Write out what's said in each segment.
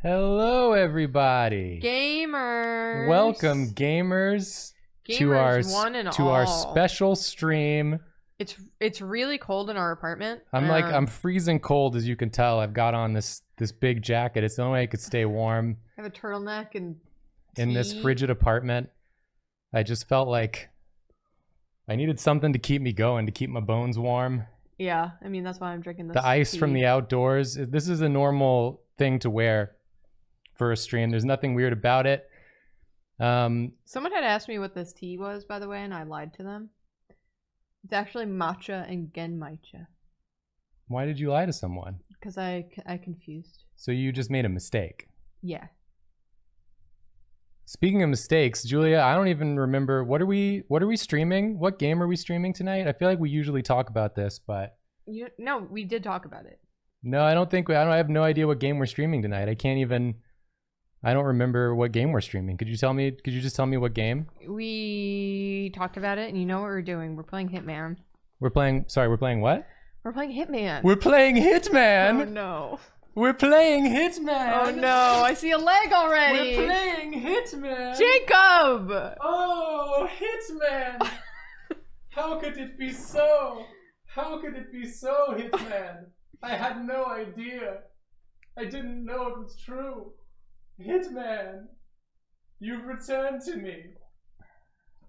Hello, everybody. Gamers. Welcome, gamers, to one and our all. special stream. It's really cold in our apartment. I'm freezing cold, as you can tell. I've got on this big jacket. It's the only way I could stay warm. I have a turtleneck and in this frigid apartment. I just felt like I needed something to keep me going, to keep my bones warm. Yeah, I mean that's why I'm drinking this. The ice tea. from the outdoors. This is a normal thing to wear for a stream. There's nothing weird about it. Someone had asked me what this tea was, by the way, and I lied to them. It's actually matcha and genmaicha. Why did you lie to someone? Because I confused. So you just made a mistake. Yeah. Speaking of mistakes, Julia, I don't even remember, what are we streaming? What game are we streaming tonight? I feel like we usually talk about this, but no, we did talk about it. No, I have no idea what game we're streaming tonight. I don't remember what game we're streaming. Could you just tell me what game? We talked about it, and you know what we're doing. We're playing Hitman. We're playing what? We're playing Hitman. We're playing Hitman! Oh no. We're playing Hitman! Oh no, I see a leg already! We're playing Hitman! Jacob! Oh, Hitman! How could it be so? How could it be so, Hitman? I had no idea. I didn't know it was true. Hitman, you've returned to me.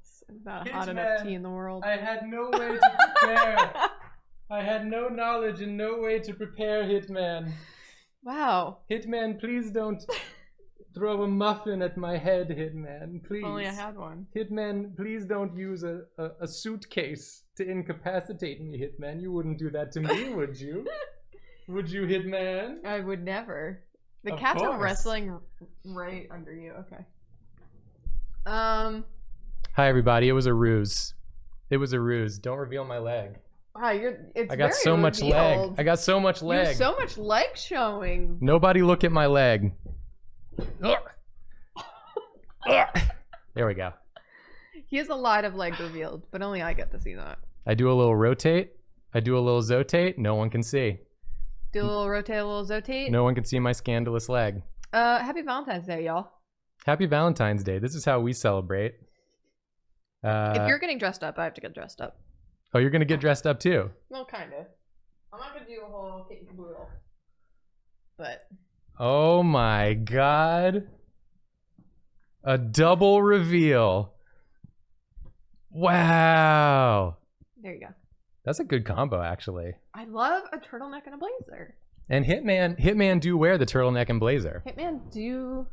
It's not a hot enough tea in the world. I had no way to prepare. I had no knowledge and no way to prepare, Hitman. Wow. Hitman, please don't throw a muffin at my head, Hitman. Please. If only I had one. Hitman, please don't use a suitcase to incapacitate me, Hitman. You wouldn't do that to me, would you? Would you, Hitman? I would never. The Of cats are course. wrestling right under you. Okay. Hi, everybody. It was a ruse. It was a ruse. Don't reveal my leg. Wow, I got so much leg. I got so much You leg. have so much leg showing. Nobody look at my leg. There we go. He has a lot of leg revealed, but only I get to see that. I do a little rotate. I do a little zotate. No one can see. Do a little rotate, a little zotate. No one can see my scandalous leg. Happy Valentine's Day, y'all. Happy Valentine's Day. This is how we celebrate. If you're getting dressed up, I have to get dressed up. Oh, you're gonna get dressed up too? Well, kind of. I'm not gonna do a whole kit and caboodle. But. Oh my god. A double reveal. Wow. There you go. That's a good combo, actually. I love a turtleneck and a blazer. And Hitman do wear the turtleneck and blazer. Hitman do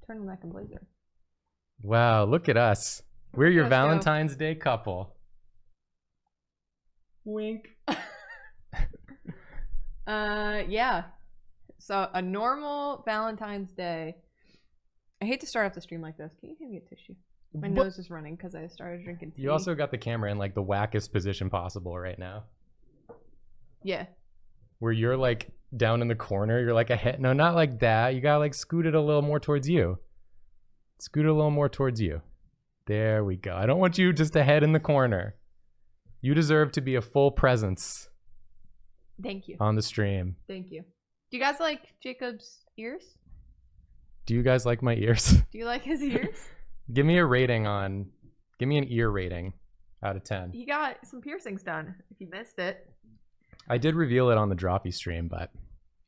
turtleneck and blazer. Wow, look at us. We're your Let's go. Valentine's Day couple. Wink. Yeah. So a normal Valentine's Day. I hate to start off the stream like this. Can you give me a tissue? My nose is running because I started drinking tea. You also got the camera in like the wackest position possible right now. Yeah. Where you're like down in the corner. You're like a head. No, not like that. You gotta like scoot it a little more towards you. Scoot it a little more towards you. There we go. I don't want you just a head in the corner. You deserve to be a full presence. Thank you. On the stream. Thank you. Do you guys like Jacob's ears? Do you guys like my ears? Do you like his ears? Give me an ear rating out of 10. He got some piercings done, if you missed it. I did reveal it on the Droppy stream, but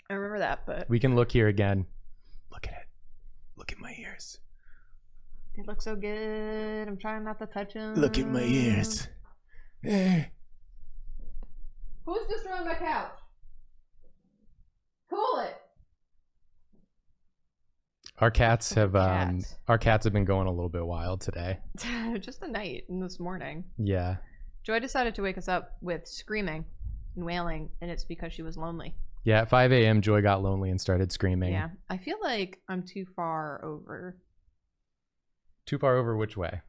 I remember that, but we can look here again. Look at it. Look at my ears. they look so good. I'm trying not to touch them. Look at my ears. Who's destroying my couch? Cool it. Our cats have Cats. been going a little bit wild today. Just the night and this morning. Yeah. Joy decided to wake us up with screaming and wailing, and it's because she was lonely. Yeah, at 5 a.m. Joy got lonely and started screaming. Yeah, I feel like I'm too far over. Too far over which way?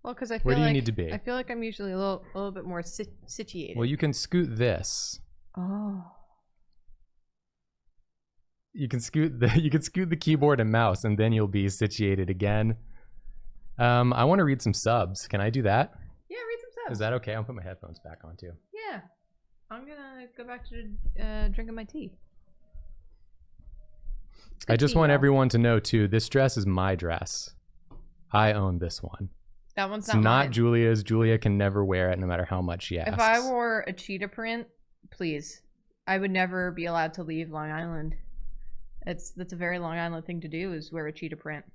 Well, because I feel Where do you like, need to be? I feel like I'm usually a little bit more situated. Well, you can scoot this. Oh. You can scoot the keyboard and mouse, and then you'll be situated again. I want to read some subs. Can I do that? Yeah, read some subs. Is that okay? I'll put my headphones back on too. Yeah. I'm gonna go back to drinking my tea. I just to want you. everyone to know too, this dress is my dress. I own this one. That one's It's not not mine. Julia's. Julia can never wear it no matter how much she asks. If I wore a cheetah print, please, I would never be allowed to leave Long Island. That's a very Long Island thing to do, is wear a cheetah print.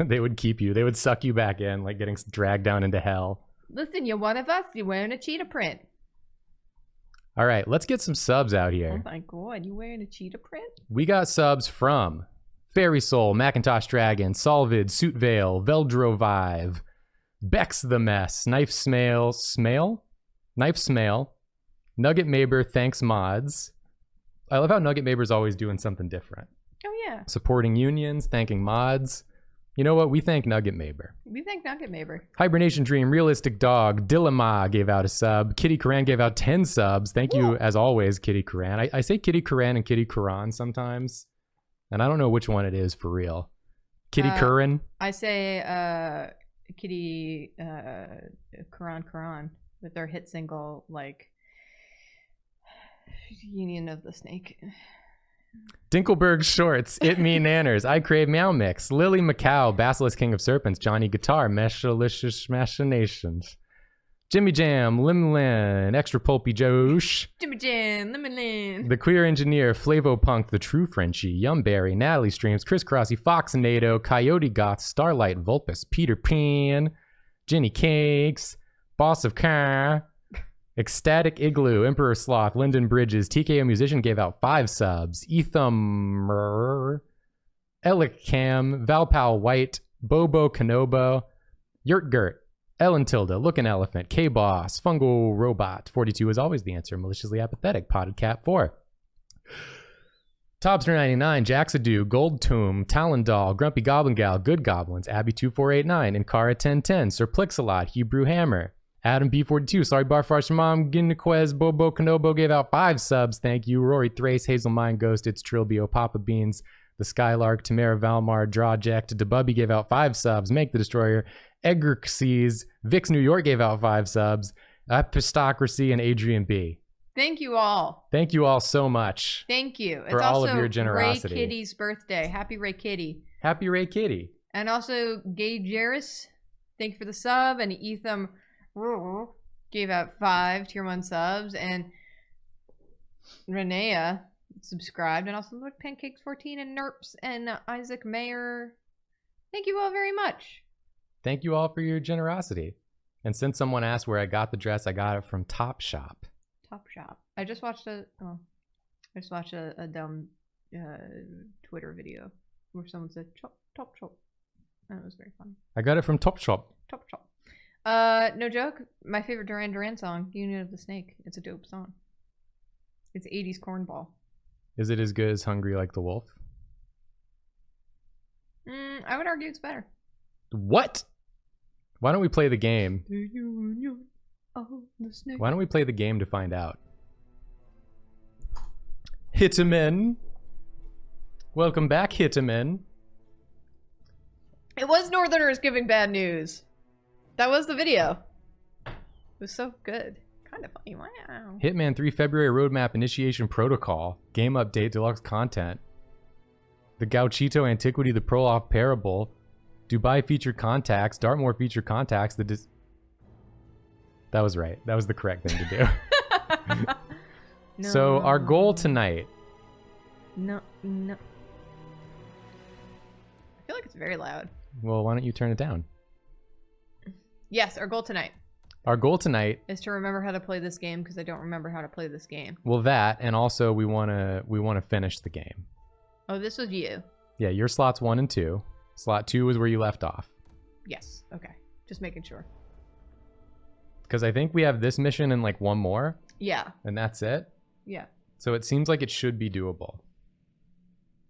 They would keep you. They would suck you back in, like getting dragged down into hell. Listen, you're one of us. You're wearing a cheetah print. All right, let's get some subs out Oh here. my god, you wearing a cheetah print? We got subs from Fairy Soul, Macintosh Dragon, Solvid, Suit Veil, Veldro Vive, Bex the Mess, Knife Smale, Nugget Maber, Thanks Mods. I love how Nugget Maber's always doing something different. Oh yeah. Supporting unions, thanking mods. You know what? We thank Nugget Maber. We thank Nugget Maber. Hibernation Dream, Realistic Dog, Dillama gave out a sub. Kitty Karan gave out 10 subs. Thank you, as always, Kitty Karan. I say Kitty Karan and Kitty Karan sometimes, and I don't know which one it is for real. Kitty Karan? I say Kitty Karan with their hit single, like, Union of the Snake. Dinkelberg Shorts, It Me Nanners, I Crave Meow Mix, Lily Macau, Basilisk King of Serpents, Johnny Guitar, Meshalicious Machinations, Jimmy Jam, Limlin, Extra Pulpy Josh, Jimmy Jam, Lemon. The Queer Engineer, Flavo Punk, The True Frenchie, Yumberry, Natalie Streams, Chris Crossy, Foxnado, Coyote Goth, Starlight, Vulpus, Peter Pan, Jenny Cakes, Boss of Car, Ecstatic Igloo, Emperor Sloth, Lyndon Bridges, TKO Musician gave out 5 subs, Ethamer, Elicam, Valpal White, Bobo Kanobo, Yurtgurt, Ellen Tilda, Lookin' Elephant, K-Boss, Fungal Robot, 42 is always the answer, Maliciously Apathetic, Potted Cat 4. Tobster99, Jaxadu, Gold Tomb, Talon Doll, Grumpy Goblin Gal, Good Goblins, Abby2489, Inkara 1010, Sir Plixalot, Hebrew Hammer, Adam B42, Sorry Barfarsh Mom, Ginnequez, Bobo Kanobo gave out 5 subs. Thank you. Rory Thrace, Hazel Mind Ghost, It's Trilbio, Papa Beans, The Skylark, Tamara Valmar, Drawject, Debubby gave out 5 subs. Make the Destroyer, Egrixes, Vix New York gave out 5 subs. Epistocracy, and Adrian B. Thank you all. Thank you all so much. Thank you. For it's all also of your generosity. Ray Kitty's birthday. Happy Ray Kitty. Happy Ray Kitty. And also Gay Jairus, thank you for the sub. And Etham gave out 5 tier 1 subs, and Renea subscribed, and also Lord Pancakes 14 and Nerps and Isaac Mayer. Thank you all very much. Thank you all for your generosity. And since someone asked where I got the dress, I got it from Topshop. Topshop. I just watched a dumb Twitter video where someone said Top Shop, and it was very funny. I got it from Topshop. Top. No joke. My favorite Duran Duran song, Union of the Snake. It's a dope song. It's 80s cornball. Is it as good as Hungry Like the Wolf? I would argue it's better. What? Why don't we play the game? The Union of the Snake. Why don't we play the game to find out? Hitman. Welcome back, Hitman. It was Northerners giving bad news. That was the video. It was so good. Kind of funny. Wow. Hitman 3 February Roadmap Initiation Protocol. Game Update Deluxe Content. The Gauchito Antiquity, the Proloff Parable. Dubai Featured Contacts. Dartmoor Featured Contacts. That was right. That was the correct thing to do. No. So our goal tonight. No. I feel like it's very loud. Well, why don't you turn it down? Yes, our goal tonight Our goal tonight is to remember how to play this game, because I don't remember how to play this game. Well, that, and also we want to finish the game. Oh, this was you. Yeah, your slots 1 and 2. Slot 2 is where you left off. Yes. Okay. Just making sure. Because I think we have this mission and like one more. Yeah. And that's it. Yeah. So it seems like it should be doable.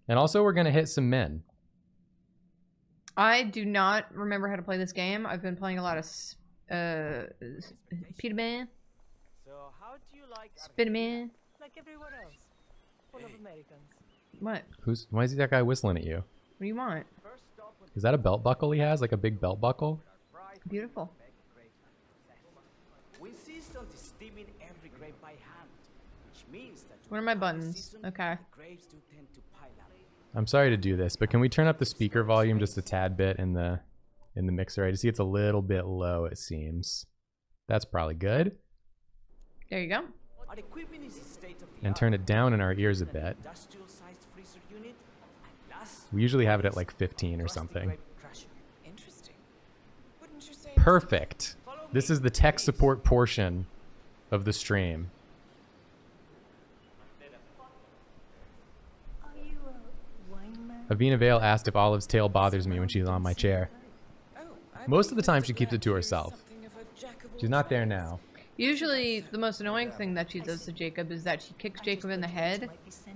And also we're going to hit some men. I do not remember how to play this game. I've been playing a lot of Hitman. So how do you like Spiderman. like everyone else? Full of Americans. What? Why is that guy whistling at you? What do you want? Is that a belt buckle he has? Like a big belt buckle? Beautiful. We insist on steaming every grape by hand, which means that What are my buttons? Okay. grapes do tend to pile up. I'm sorry to do this, but can we turn up the speaker volume just a tad bit in the mixer? I just see it's a little bit low, it seems. That's probably good. There you go. Our equipment is state of the And turn it down in our ears a bit. industrial-sized freezer unit. And last, We usually have it at like 15 or something. Interesting. Wouldn't you say? Perfect. This is the tech support portion of the stream. Are you a wine man? Avina Vale asked if Olive's tail bothers me when she's on my chair. Oh, I Most of the believe time Mr. she keeps it Black to here is herself. something of a jack of all She's not there trades. now. Usually, the most annoying thing that she does to Jacob is that she kicks Jacob in the head,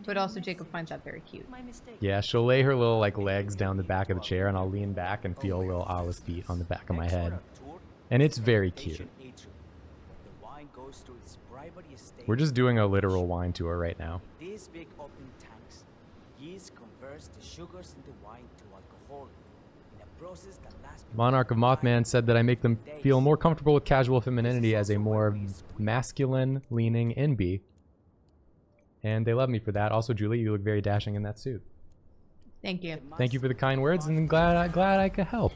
but also Jacob finds that very cute. My mistake. Yeah, she'll lay her little like legs down the back of the chair and I'll lean back and feel little Olive feet on the back of my head. And it's very cute. We're just doing a literal wine tour right now. These big open tanks, yeast converts the sugars in the wine to alcohol in a process that lasts. Monarch of Mothman said that I make them feel more comfortable with casual femininity as a more masculine leaning NB. And they love me for that. Also, Julie, you look very dashing in that suit. Thank you. Thank you for the kind words, and I'm glad I could help.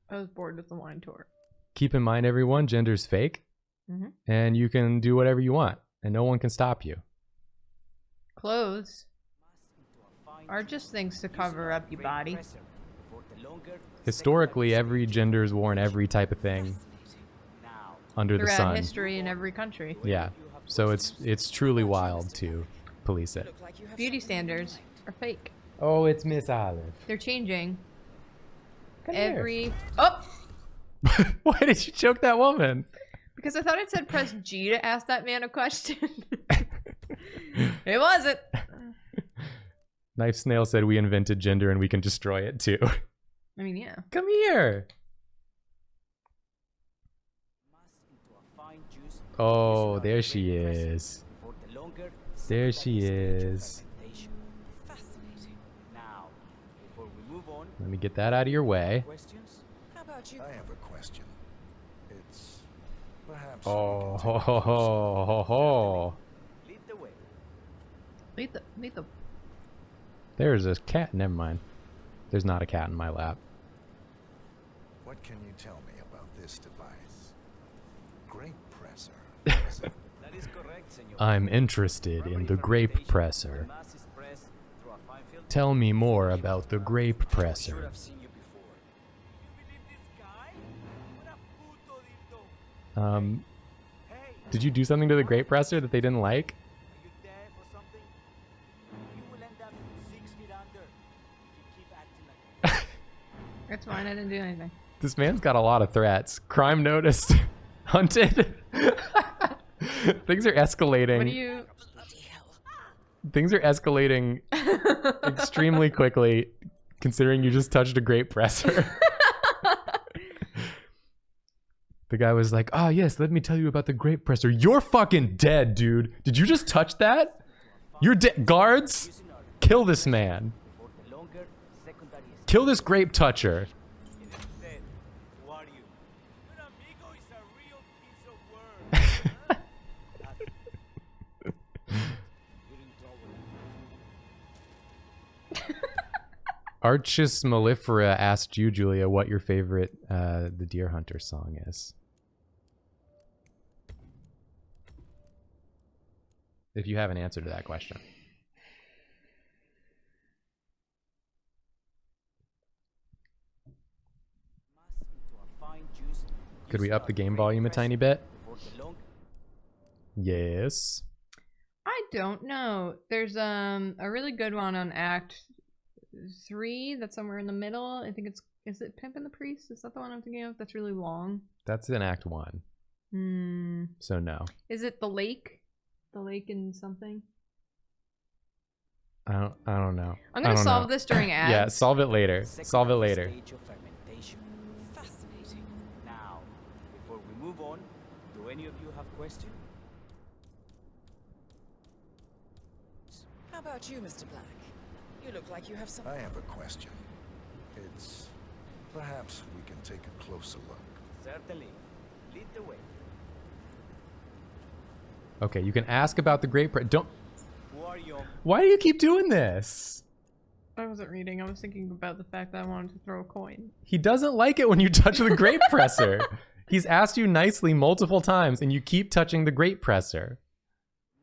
I was bored with the wine tour. Keep in mind, everyone, gender's fake, Mhm. and you can do whatever you want, and no one can stop you. Clothes are just things to cover up your body. Historically, every gender's worn every type of thing under the Throughout sun. history in every country. Yeah, so it's truly wild to police it. Look like you have Beauty something on your standards mind. are fake. Oh, it's Miss Olive. They're changing Come here. every... Oh! Why did you choke that woman? Because I thought it said press G to ask that man a question. It wasn't. Knife Snail said we invented gender and we can destroy it too. I mean, yeah. Come here. Oh, there she is. There she is. Fascinating. Now, before we move on, Let me get that out of your way. questions? How about you? I have a question. It's perhaps. Oh, ho, ho, ho, ho, ho. Lead the way. Meet the... There's a cat. Never mind. There's not a cat in my lap. What can you tell me about this device? Grape presser. Is it? That is correct, senor. I'm interested in the grape presser. Mass is pressed through a fine filter. Tell me more about the grape Should presser. have seen you before. You believe this guy? What a puto dildo. Hey, Did you do something to the grape presser that they didn't like? are you deaf or something? You will end up 6 feet under if you keep acting like that. That's fine, I didn't do anything. This man's got a lot of threats. Crime noticed. Hunted. Things are escalating. What do you... Bloody hell. Things are escalating extremely quickly, considering you just touched a grape presser. The guy was like, "Oh yes, let me tell you about the grape presser." You're fucking dead, dude. Did you just touch that? You're dead. Guards, kill this man. For the longer secondary Kill this grape toucher. instead, who are you? Your amigo is a real piece of work. You're in trouble. Archis Mellifera asked you, Julia, what your favorite The Deer Hunter song is. If you have an answer to that question. Could we up the game volume a tiny bit? Yes. I don't know. There's a really good one on Act 3 that's somewhere in the middle. I think it's... Is it Pimp and the Priest? Is that the one I'm thinking of? That's really long. That's in Act 1. Hmm. So no. Is it The Lake? The Lake in something? I don't know. I'm I gonna don't solve know. this during ads. Yeah, solve it later. Solve it later. Stage of fermentation. Fascinating. Now, before we move on, do any of you have questions? How about you, Mr. Black? You look like you have some. I have a question. It's perhaps we can take a closer look. Certainly. Lead the way. Okay, you can ask about the great don't. Who are you? Why do you keep doing this? I wasn't reading. I was thinking about the fact that I wanted to throw a coin. He doesn't like it when you touch the grape presser. He's asked you nicely multiple times, and you keep touching the grape presser.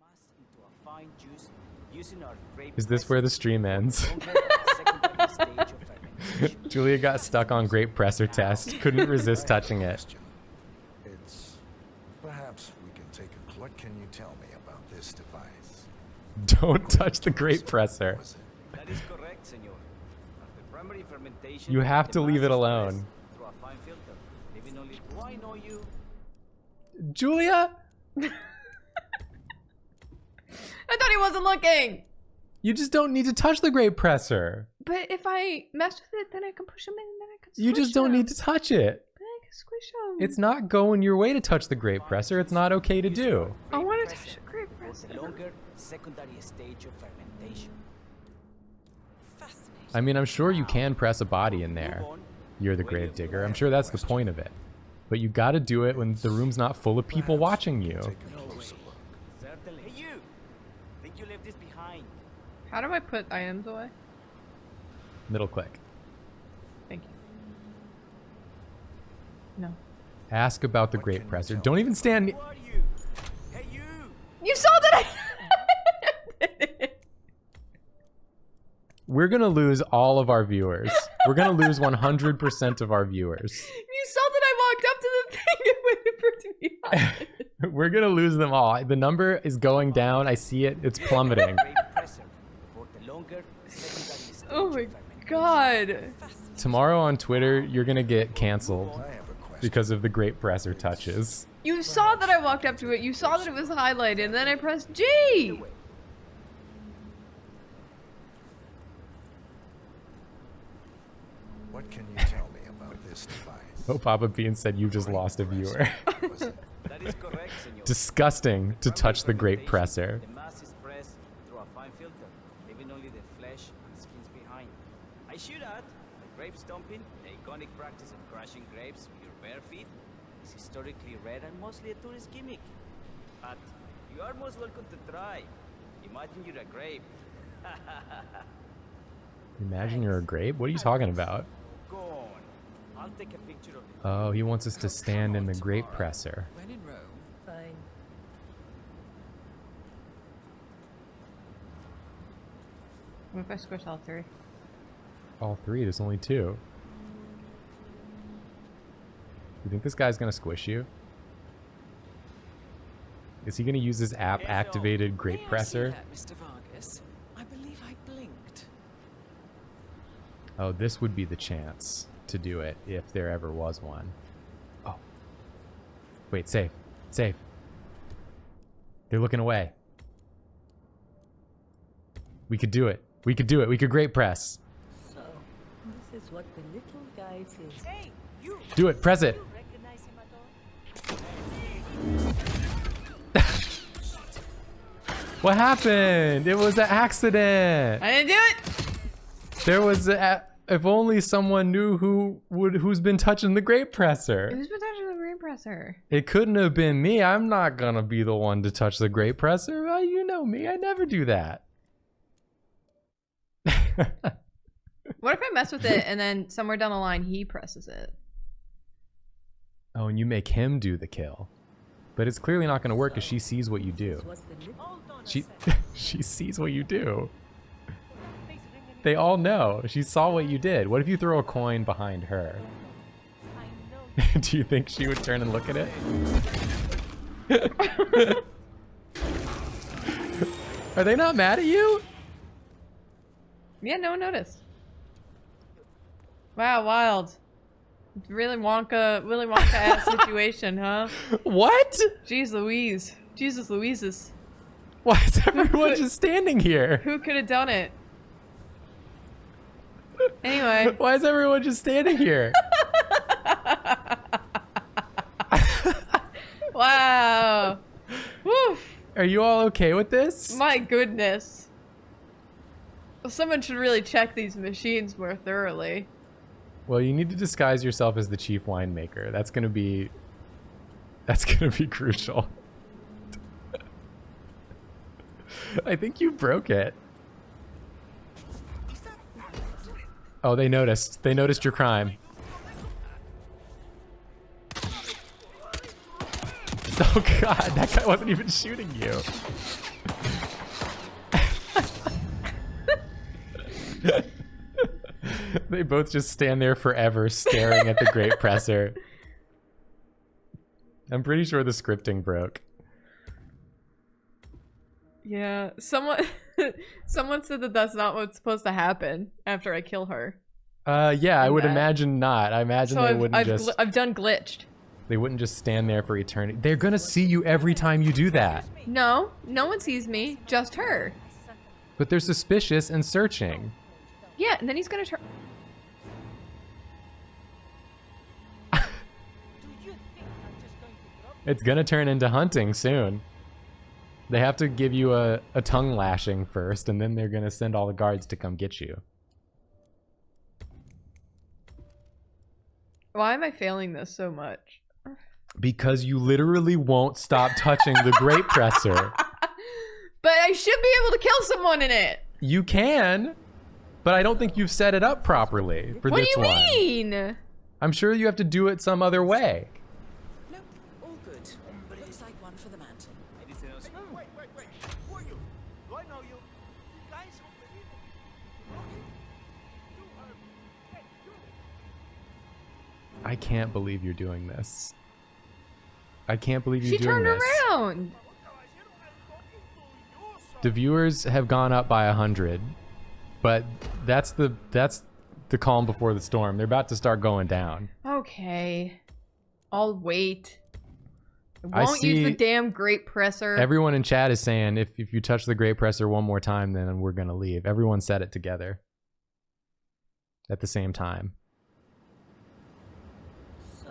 Mass into a fine juice using our grape Is this where the stream ends? secondary stage of fermentation. Julia got stuck on grape presser test. Couldn't resist touching it. Question. It's perhaps we can take a. What can you tell me about this device? Don't touch the grape presser. Was it? That is correct, senor. After primary fermentation, You have the to leave mass it is alone. pressed through a fine filter, leaving only. Do I know you? Julia? I thought he wasn't looking! You just don't need to touch the grape presser. But if I mess with it, then I can push him in and then I can squish You just don't him. need to touch it. But I can squish him. It's not going your way to touch the grape presser. It's not okay to do. I want to Pressure touch the grape for presser. the longer secondary stage of fermentation. Fascinating. I mean, I'm sure you can press a body in there. Move on. You're the grave digger. I'm sure that's the point of it. But you gotta do it when the room's not full of people watching you. Take a closer look. Certainly. Hey, you! Think you left this behind? How do I put items away? Middle click. Thank you. No. Ask about the grape presser. Don't even stand. Who are you? Hey, you! You saw that I We're gonna lose all of our viewers. We're gonna lose 100% of our viewers. You saw that I walked up to the thing and waited for it to be on. We're gonna lose them all. The number is going down. I see it. It's plummeting. Grape pressure for the longer secondary stage Oh of my fermentation. god. Tomorrow on Twitter, you're gonna get canceled I have a question. because of the grape presser touches. You saw that I walked up to it. You saw that it was highlighted, and then I pressed G. What can you tell me about this device? Oh, Papa Bean said you just lost a viewer. Was it? That is correct, senor. Disgusting to touch the grape presser. The mass is pressed through a fine filter, leaving only the flesh and skins behind. I should add, that grape stomping, the iconic practice of crushing grapes with your bare feet, is historically rare and mostly a tourist gimmick. But you are most welcome to try. Imagine you're a grape. Imagine you're a grape? What are you talking about? Go on. I'll take a picture of it. Oh, he wants us to stand in the grape presser. When in Rome. Fine. What if I squish all three? All three? There's only two. You think this guy's gonna squish you? Is he gonna use his app-activated grape May I see presser? that, Mr. Vargas? I believe I blinked. Oh, this would be the chance to do it if there ever was one. Oh. Wait, save. Save. They're looking away. We could do it. We could do it. We could grape press. So, this is what the little guy feels. Hey, you! Do it. Press it. You recognize him at all? What happened? It was an accident. I didn't do it. There was if only someone knew who's been touching the grape presser. Who's been touching the grape presser? It couldn't have been me. I'm not gonna be the one to touch the grape presser. Well, you know me. I never do that. What if I mess with it and then somewhere down the line he presses it? Oh, and you make him do the kill. But it's clearly not gonna work because she sees what you do. What the little Hold on a She second. she sees what you do. Please ring any- They all know. She saw what you did. What if you throw a coin behind her? I know. Do you think she would turn and look at it? Are they not mad at you? Yeah, no one noticed. Wow, wild. It's really Willy Wonka ass situation, huh? What? Jeez Louise. Jesus Louises. Why is everyone just standing here? Who could have done it? Anyway. Why is everyone just standing here? Wow. Woof. Are you all okay with this? My goodness. Someone should really check these machines more thoroughly. Well, you need to disguise yourself as the chief winemaker. That's gonna be crucial. I think you broke it. Oh, they noticed. They noticed your crime. Oh god, that guy wasn't even shooting you. They both just stand there forever staring at the Great Presser. I'm pretty sure the scripting broke. Yeah, someone said that that's not what's supposed to happen after I kill her. Yeah, I would that. imagine not. I imagine So they wouldn't just... I've done glitched. They wouldn't just stand there for eternity. They're gonna see you every time you do that. No, no one sees me, just her. But they're suspicious and searching. Yeah, and then he's gonna turn. It's gonna turn into hunting soon. They have to give you a tongue lashing first, and then they're gonna send all the guards to come get you. Why am I failing this so much? Because you literally won't stop touching the Great Presser. But I should be able to kill someone in it. You can, but I don't think you've set it up properly for What this do you one. mean? I'm sure you have to do it some other way. Nope, all good. Looks like one for the mantle. Anything else? Wait. Who are you? Do I know you? Guys, unbelievable. I can't believe you're doing this. I can't believe She you're doing turned this. around. The viewers have gone up by 100, but that's the calm before the storm. They're about to start going down. Okay. I'll wait. I I won't use the see damn Great Presser. Everyone in chat is saying if you touch the Great Presser one more time, then we're gonna leave. Everyone said it together at the same time. So,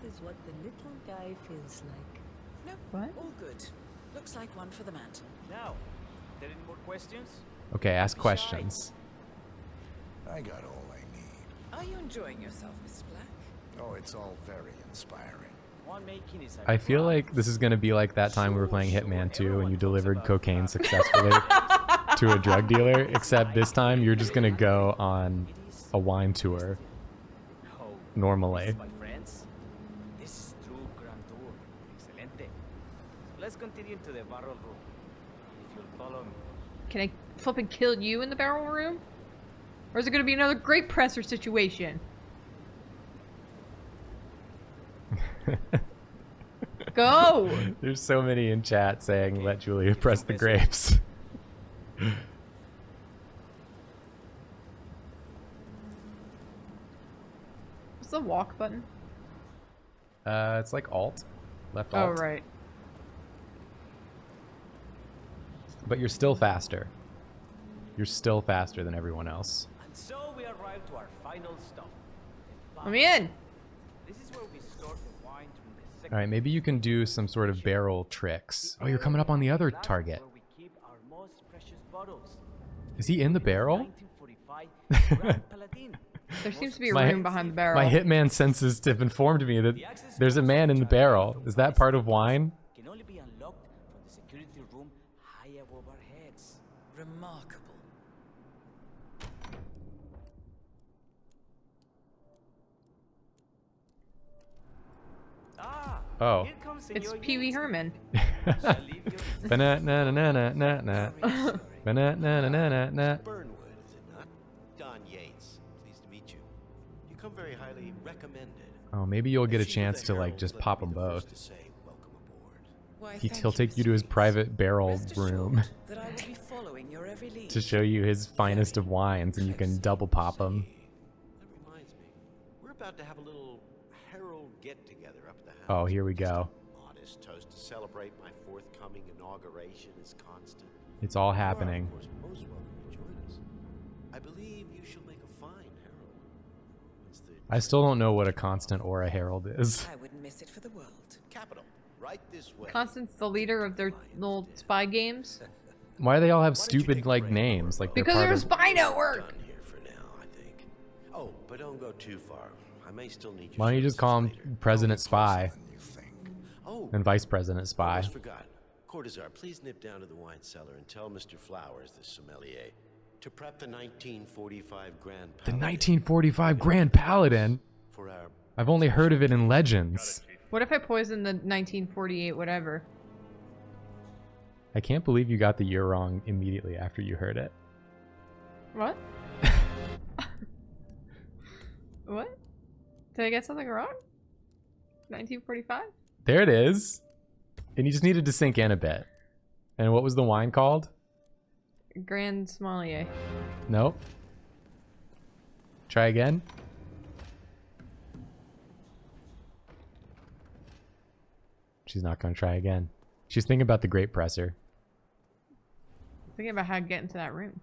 this is what the little guy feels like. Nope, What? all good. Looks like one for the mantle. Now, there any more questions? Okay, ask questions. I got all I need. Are you enjoying yourself, Mr. Black? Oh, it's all very inspiring. One making is I feel like this is gonna be like that time we were playing Hitman 2 and you delivered cocaine successfully to a drug dealer, except this time you're just gonna go on a wine tour normally. My friends, this is true Grand Tour. Excelente. Let's continue to the barrel room. If you'll follow me. Can I flipping kill you in the barrel room? Or is it gonna be another Great Presser situation? Go! There's so many in chat saying let Julia press the grapes. What's the walk button? It's like alt, left Oh, alt. right. But you're still faster. You're still faster than everyone else. And so we arrive to our final stop. I'm in! This is where we store the wine from the second. All right, maybe you can do some sort of barrel tricks. Oh, you're coming up on the other target. Where we keep our most precious bottles. Is he in the barrel? 1945 Grand Paladin. There seems to be a My- room behind the barrel. My Hitman senses have informed me that there's a man in the barrel. Is that part of wine? Can only be unlocked from the security room high above our heads. Remarkable. Ah, Oh. here comes It's Senor Pee Wee Yates. Herman. Shall leave you. Ba-na-na-na-na-na-na. Ba-na-na-na-na-na-na. Burnwood, is it not? Don Yates. Pleased to meet you. You come very highly recommended. Oh, maybe you'll get a The chief of chance the to like Herald just let pop me them be the first both. to say, welcome aboard. Why, He'll thank take you to his Mr. Yates. private barrel Rest room assured that I will be following your every lead. to show you his finest of wines, and you can double pop them. That reminds me. We're about to have a little Herald get-together up at the house. Oh, here we go. Modest toast to celebrate my forthcoming inauguration as constant. It's all You are, happening. of course, most welcome to join us. I believe you shall make a fine herald. Once the I still don't know what a constant or a herald is. I wouldn't miss it for the world. capital, right this way. Constance's the leader of their little spy games. Why do they all have Why don't you stupid take a like break names? for a Like they're Because part they're a of. spy network! Done here for now, I think. Oh, but don't go too far. I may still need your Why don't you just services call him later. President Spy Than you think. Oh, and Vice President Spy? almost forgot. Cortazar, please nip down to the wine cellar and tell Mr. Flowers, the sommelier, to prep the 1945 Grand The Paladin 1945 Grand Paladin? for our... I've only heard of it in legends. What if I poisoned the 1948 whatever? I can't believe you got the year wrong immediately after you heard it. What? What? Did I get something wrong? 1945? There it is. And you just needed to sink in a bit. And what was the wine called? Grand Sommelier. Nope. Try again. She's not going to try again. She's thinking about the Great Presser. Thinking about how to get into that room.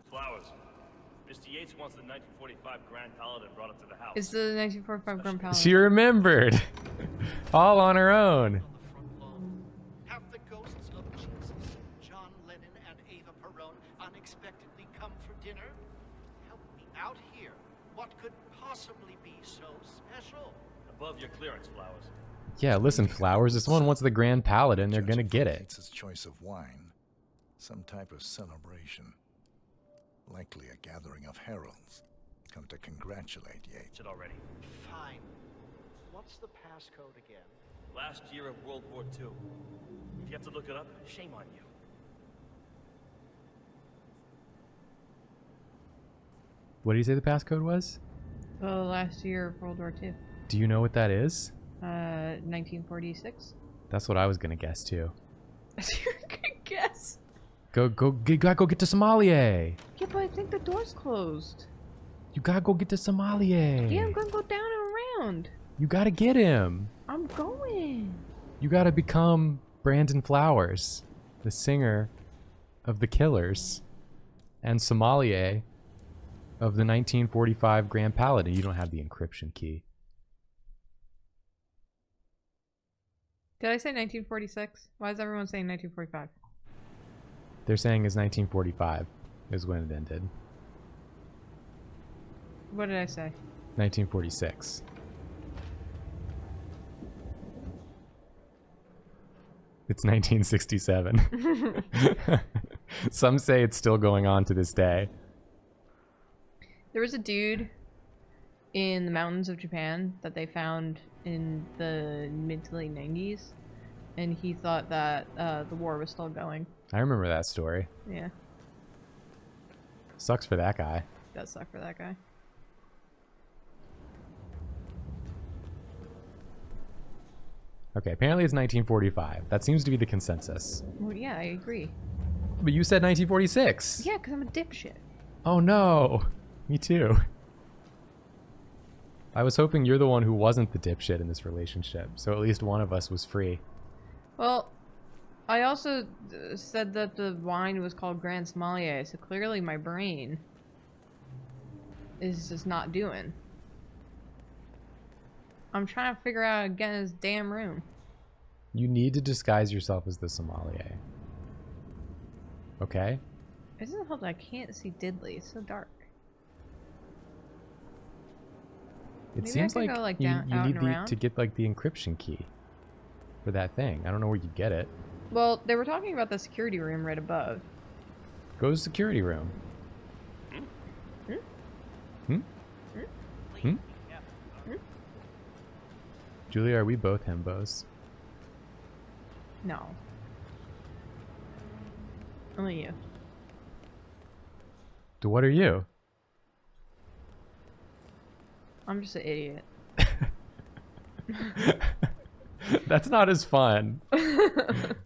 Flowers. Mr. Yates wants the 1945 Grand Paladin brought up to the house. It's the 1945 Grand Paladin. She remembered. All on her own. Have the ghosts of Jesus, John Lennon, and Ava Perón unexpectedly come for dinner? Help me out here. What could possibly be so special? Above your clearance, Flowers. Yeah, listen, Flowers. If someone wants the Grand Paladin, they're going to get it. Yates' choice of wine. Some type of celebration. Likely a gathering of heralds. Come to congratulate Yates. It already. Fine. What's the passcode again? Last year of World War II. If you have to look it up, shame on you. What did you say the passcode was? The last year of World War II. Do you know what that is? 1946. That's what I was going to guess, too. That's your good guess. You gotta go get the sommelier. Yeah, but I think the door's closed. You gotta go get the sommelier. Yeah, I'm gonna go down and around. You gotta get him. I'm going. You gotta become Brandon Flowers, the singer of The Killers and sommelier of the 1945 Grand Paladin. You don't have the encryption key. Did I say 1946? Why is everyone saying 1945? They're saying it's 1945 is when it ended. What did I say? 1946. It's 1967. Some say it's still going on to this day. There was a dude in the mountains of Japan that they found in the mid to late 90s, and he thought that the war was still going. I remember that story. Yeah, Sucks for that guy. that sucked for that guy. Okay, apparently it's 1945. That seems to be the consensus. Well, yeah, I agree. But you said 1946. Yeah, because I'm a dipshit. Oh no. Me too. I was hoping you're the one who wasn't the dipshit in this relationship, so at least one of us was free. Well, I also said that the wine was called Grand Sommelier, so clearly my brain is just not doing. I'm trying to figure out how to get in this damn room. You need to disguise yourself as the sommelier. Okay? It doesn't help that I can't see Diddley. It's so dark. It Maybe seems I could like, go, like, you down, out need and around. to get like the encryption key for that thing. I don't know where you get it. Well, they were talking about the security room right above. Go to the security room. Hmm? Hmm? Julia, are we both himbos? No. Only you. So what are you? I'm just an idiot. That's not as fun.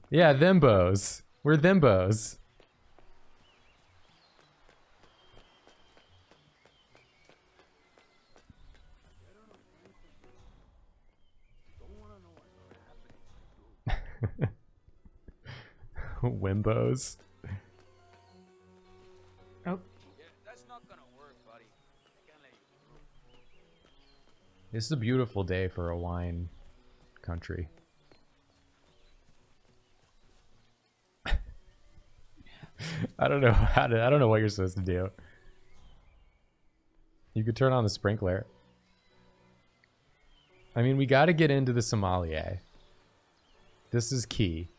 Yeah, thimbos. We're thimbos. Wimbos. Oh. That's not gonna work, buddy. I can't let you through. This is a beautiful day for a wine country. I don't know I don't know what you're supposed to do. You could turn on the sprinkler. I mean, we got to get into the sommelier. This is key.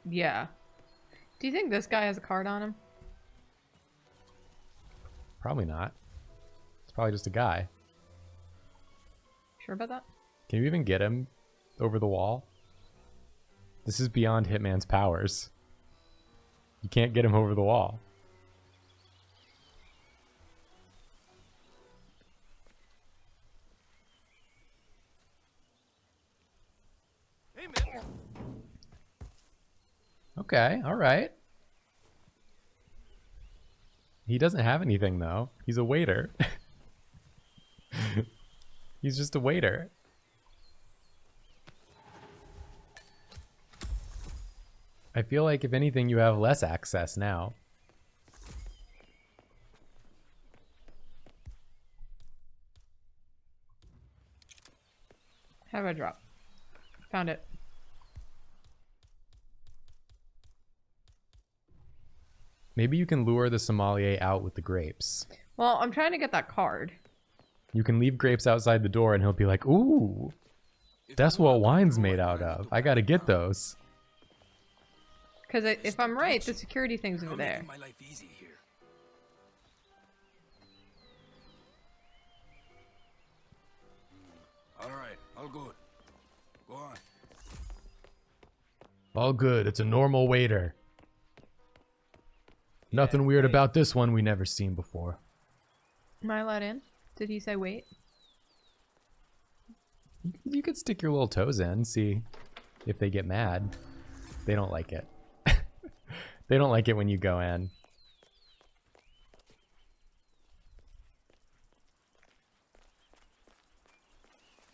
Yeah. Do you think this guy has a card on him? Probably not. It's probably just a guy. Sure about that? Can you even get him over the wall? This is beyond Hitman's powers. You can't get him over the wall. Hey, man. Okay, alright. He doesn't have anything though. He's a waiter. He's just a waiter. I feel like if anything you have less access now. How do I drop? Found it. Maybe you can lure the sommelier out with the grapes. Well, I'm trying to get that card. You can leave grapes outside the door and he'll be like, ooh, that's what wine's made out of. I gotta get those. Because if I'm right, the security thing's over there. My life easy here. All right, all good. Go on. All good. It's a normal waiter. Nothing weird about this one we never seen before. Am I allowed in? Did he say wait? You could stick your little toes in, see if they get mad. They don't like it. They don't like it when you go in.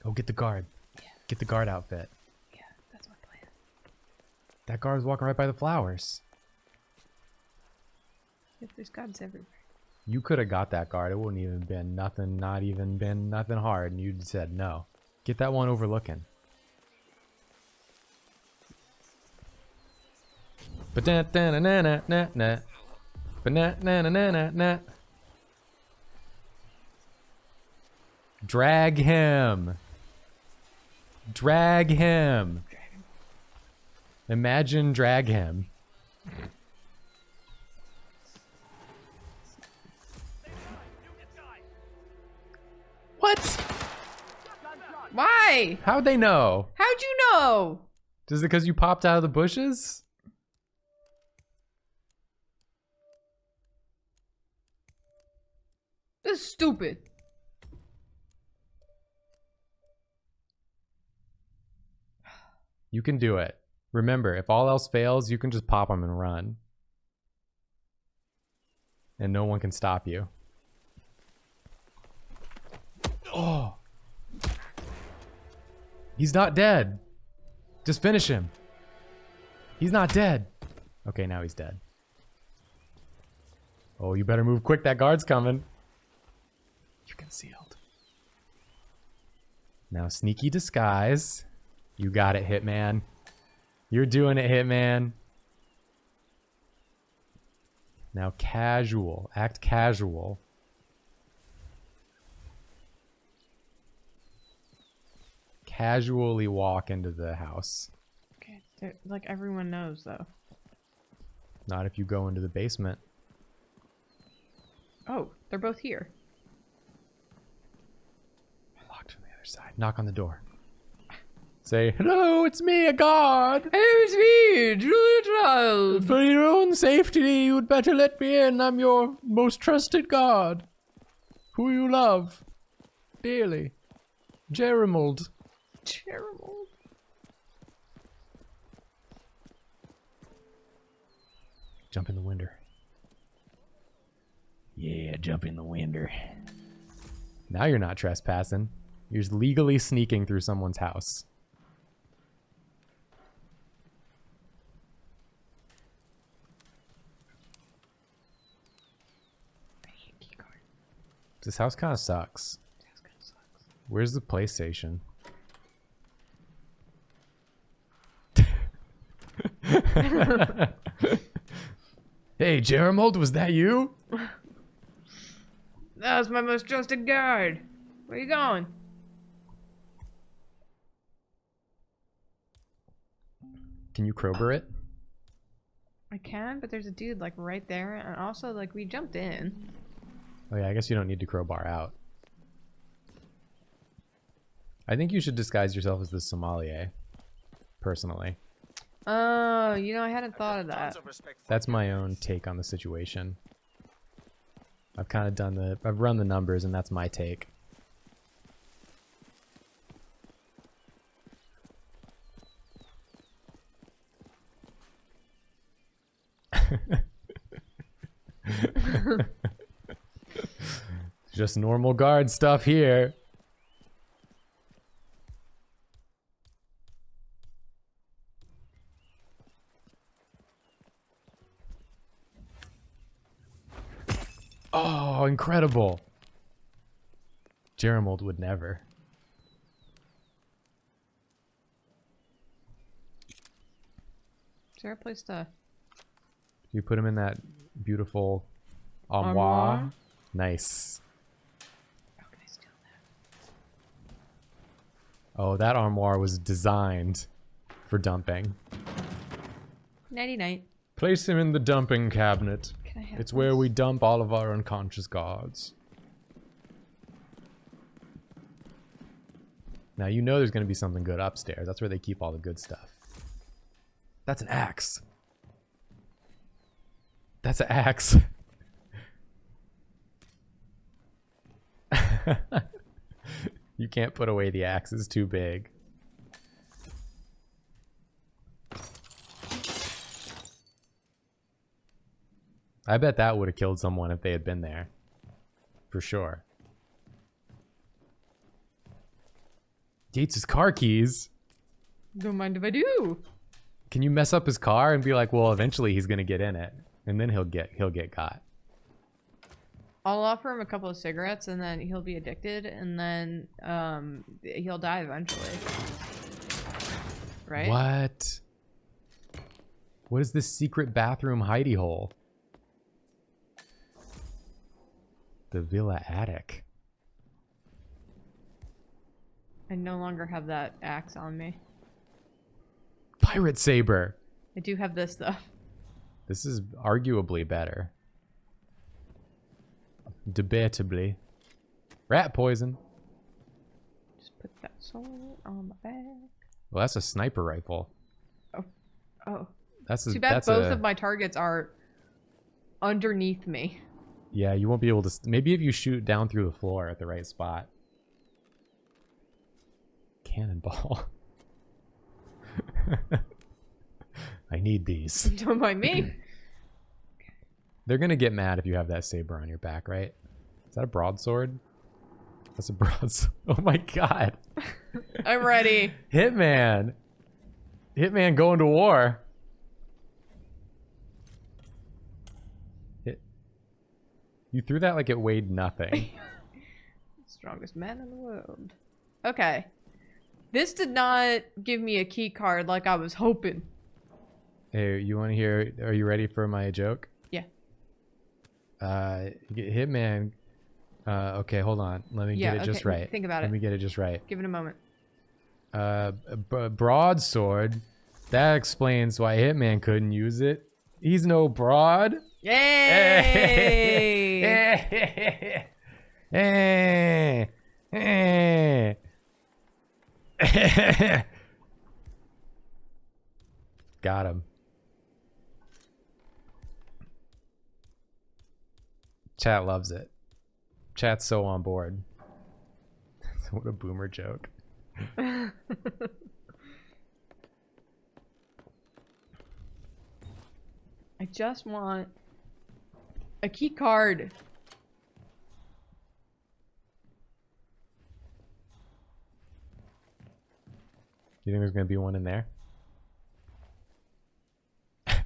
Oh, get the guard. Yeah. Get the guard outfit. Yeah, that's my plan. That guard's walking right by the flowers. If there's guards everywhere. You could have got that guard. It wouldn't even been nothing, not even been nothing hard. And you said no. Get that one overlooking. Ba-da-da-na-na-na-na. Ba-na-na-na-na-na. Drag him. Drag him. Imagine drag him. What? Why? How'd they know? How'd you know? Is it because you popped out of the bushes? This is stupid. You can do it. Remember, if all else fails, you can just pop them and run. And no one can stop you. Oh. He's not dead. Just finish him. He's not dead. Okay, now he's dead. Oh, you better move quick. That guard's coming. You're concealed. Now, sneaky disguise. You got it, Hitman. You're doing it, Hitman. Now, casual. Act casual. Casually walk into the house. Okay, like everyone knows though. Not if you go into the basement. Oh, they're both here. Locked from the other side. Knock on the door. Say, hello, it's me, a guard. It's me, Julia Child. For your own safety, you'd better let me in. I'm your most trusted guard. Who you love dearly. Jeremold. Terrible. Jump in the window. Yeah, jump in the window. Now you're not trespassing. You're just legally sneaking through someone's house. This house kind of sucks. Where's the PlayStation? Hey, Jeremold, was that you? That's my most trusted guard. Where you going? Can you crowbar it? I can, but there's a dude like right there, and also like we jumped in. Oh yeah, I guess you don't need to crowbar out. I think you should disguise yourself as the sommelier, personally. Oh, you know, I hadn't thought of that. That's my own take on the situation. I've kind of I've run the numbers, and that's my take. Just normal guard stuff here. Oh, incredible. Jeremold would never. Is there a place to... You put him in that beautiful armoire. Armoire? Nice. How can I steal that? Oh, that armoire was designed for dumping. Nighty night. Place him in the dumping cabinet. Can I have It's where we dump all of our unconscious guards. Now you know there's going to be something good upstairs. That's where they keep all the good stuff. That's an axe. That's an axe. You can't put away the axe. It's too big. I bet that would have killed someone if they had been there. For sure. Gates' car keys? Don't mind if I do. Can you mess up his car and be like, well, eventually he's gonna get in it, and then he'll get got. I'll offer him a couple of cigarettes, and then he'll be addicted, and then he'll die eventually. Right? What? What is this secret bathroom hidey hole? The villa attic. I no longer have that axe on me. Pirate saber. I do have this though. This is arguably better. Debatably. Rat poison. Just put that sword on my back. Well, that's a sniper rifle. Oh. That's Too bad both of my targets are underneath me. Yeah, you won't be able to... Maybe if you shoot down through the floor at the right spot. Cannonball. I need these. Don't mind me. They're gonna get mad if you have that saber on your back, right? Is that a broadsword? That's a broadsword. Oh my god. I'm ready. Hitman. Hitman going to war. You threw that like it weighed nothing. Strongest man in the world. Okay. This did not give me a key card like I was hoping. Hey, you want to hear... Are you ready for my joke? Yeah. Hitman... okay, hold on. Let me get it just right. Think about it. Let me get it just right. Give it a moment. Broadsword. That explains why Hitman couldn't use it. He's no broad. Yay! Got him. Chat loves it. Chat's so on board. What a boomer joke. I just want a key card. You think there's gonna be one in there?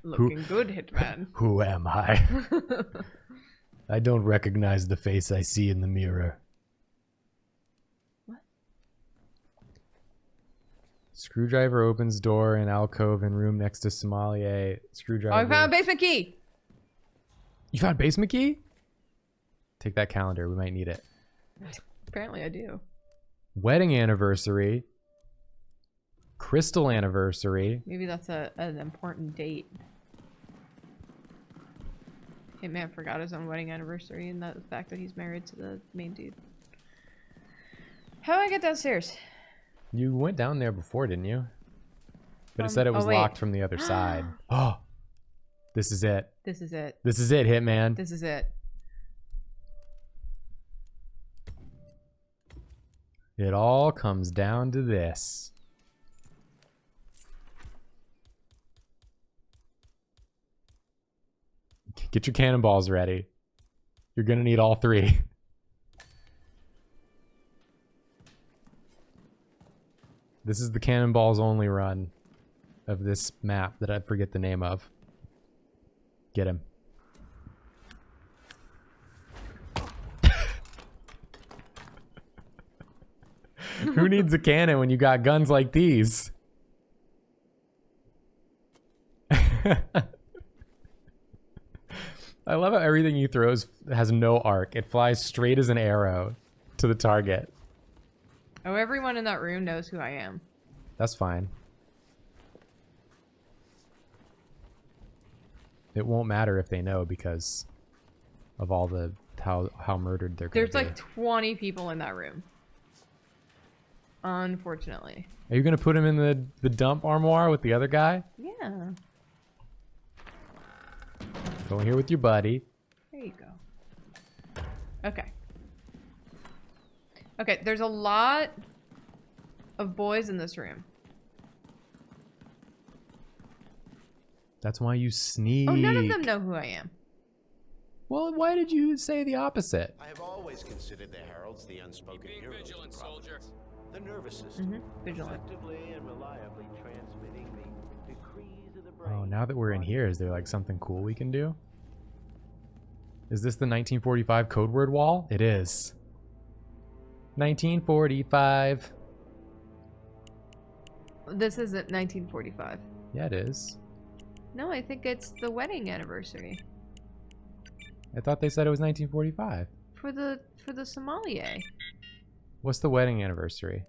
Looking good, Hitman. Who am I? I don't recognize the face I see in the mirror. What? Screwdriver opens door in alcove in room next to sommelier. Screwdriver. Oh, I found a basement key. You found basement key? Take that calendar. We might need it. Apparently I do. Wedding anniversary. Crystal anniversary. Maybe that's an important date. Hitman forgot his own wedding anniversary and the fact that he's married to the main dude. How do I get downstairs? You went down there before, didn't you? But it said it was locked from the other side. Oh, this is it. This is it. This is it, Hitman. This is it. It all comes down to this. Get your cannonballs ready. You're gonna need all three. This is the cannonballs only run of this map that I forget the name of. Get him. Who needs a cannon when you got guns like these? I love how everything he throws has no arc. It flies straight as an arrow to the target. Oh, everyone in that room knows who I am. That's fine. It won't matter if they know because of all the how murdered they're gonna be. There's like 20 people in that room. Unfortunately. Are you gonna put him in the dump armoire with the other guy? Yeah. Go in here with your buddy. There you go. Okay. Okay, there's a lot of boys in this room. That's why you sneak. Oh, none of them know who I am. Well, why did you say the opposite? I have always considered the heralds the unspoken heroes. Vigilant, soldier. The nervous system, Vigilant. effectively and reliably transmitting the decrees of the brain. Oh, now that we're in here, is there like something cool we can do? Is this the 1945 code word wall? It is. 1945. This isn't 1945. Yeah, it is. No, I think it's the wedding anniversary. I thought they said it was 1945. For the sommelier. What's the wedding anniversary?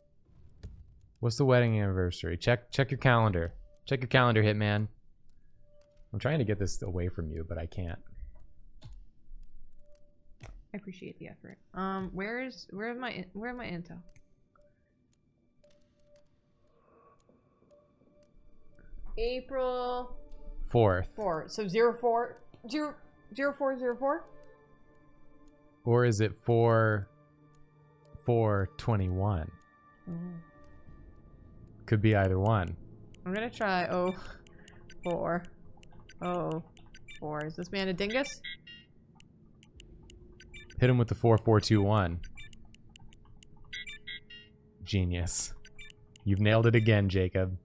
What's the wedding anniversary? Check your calendar. Check your calendar, Hitman. I'm trying to get this away from you, but I can't. I appreciate the effort. Where am my intel? April 4th. 4. So 0404? Or is it 4/4/21? Could be either one. I'm gonna try 04. Is this man a dingus? Hit him with the 4/4/21. Genius. You've nailed it again, Jacob.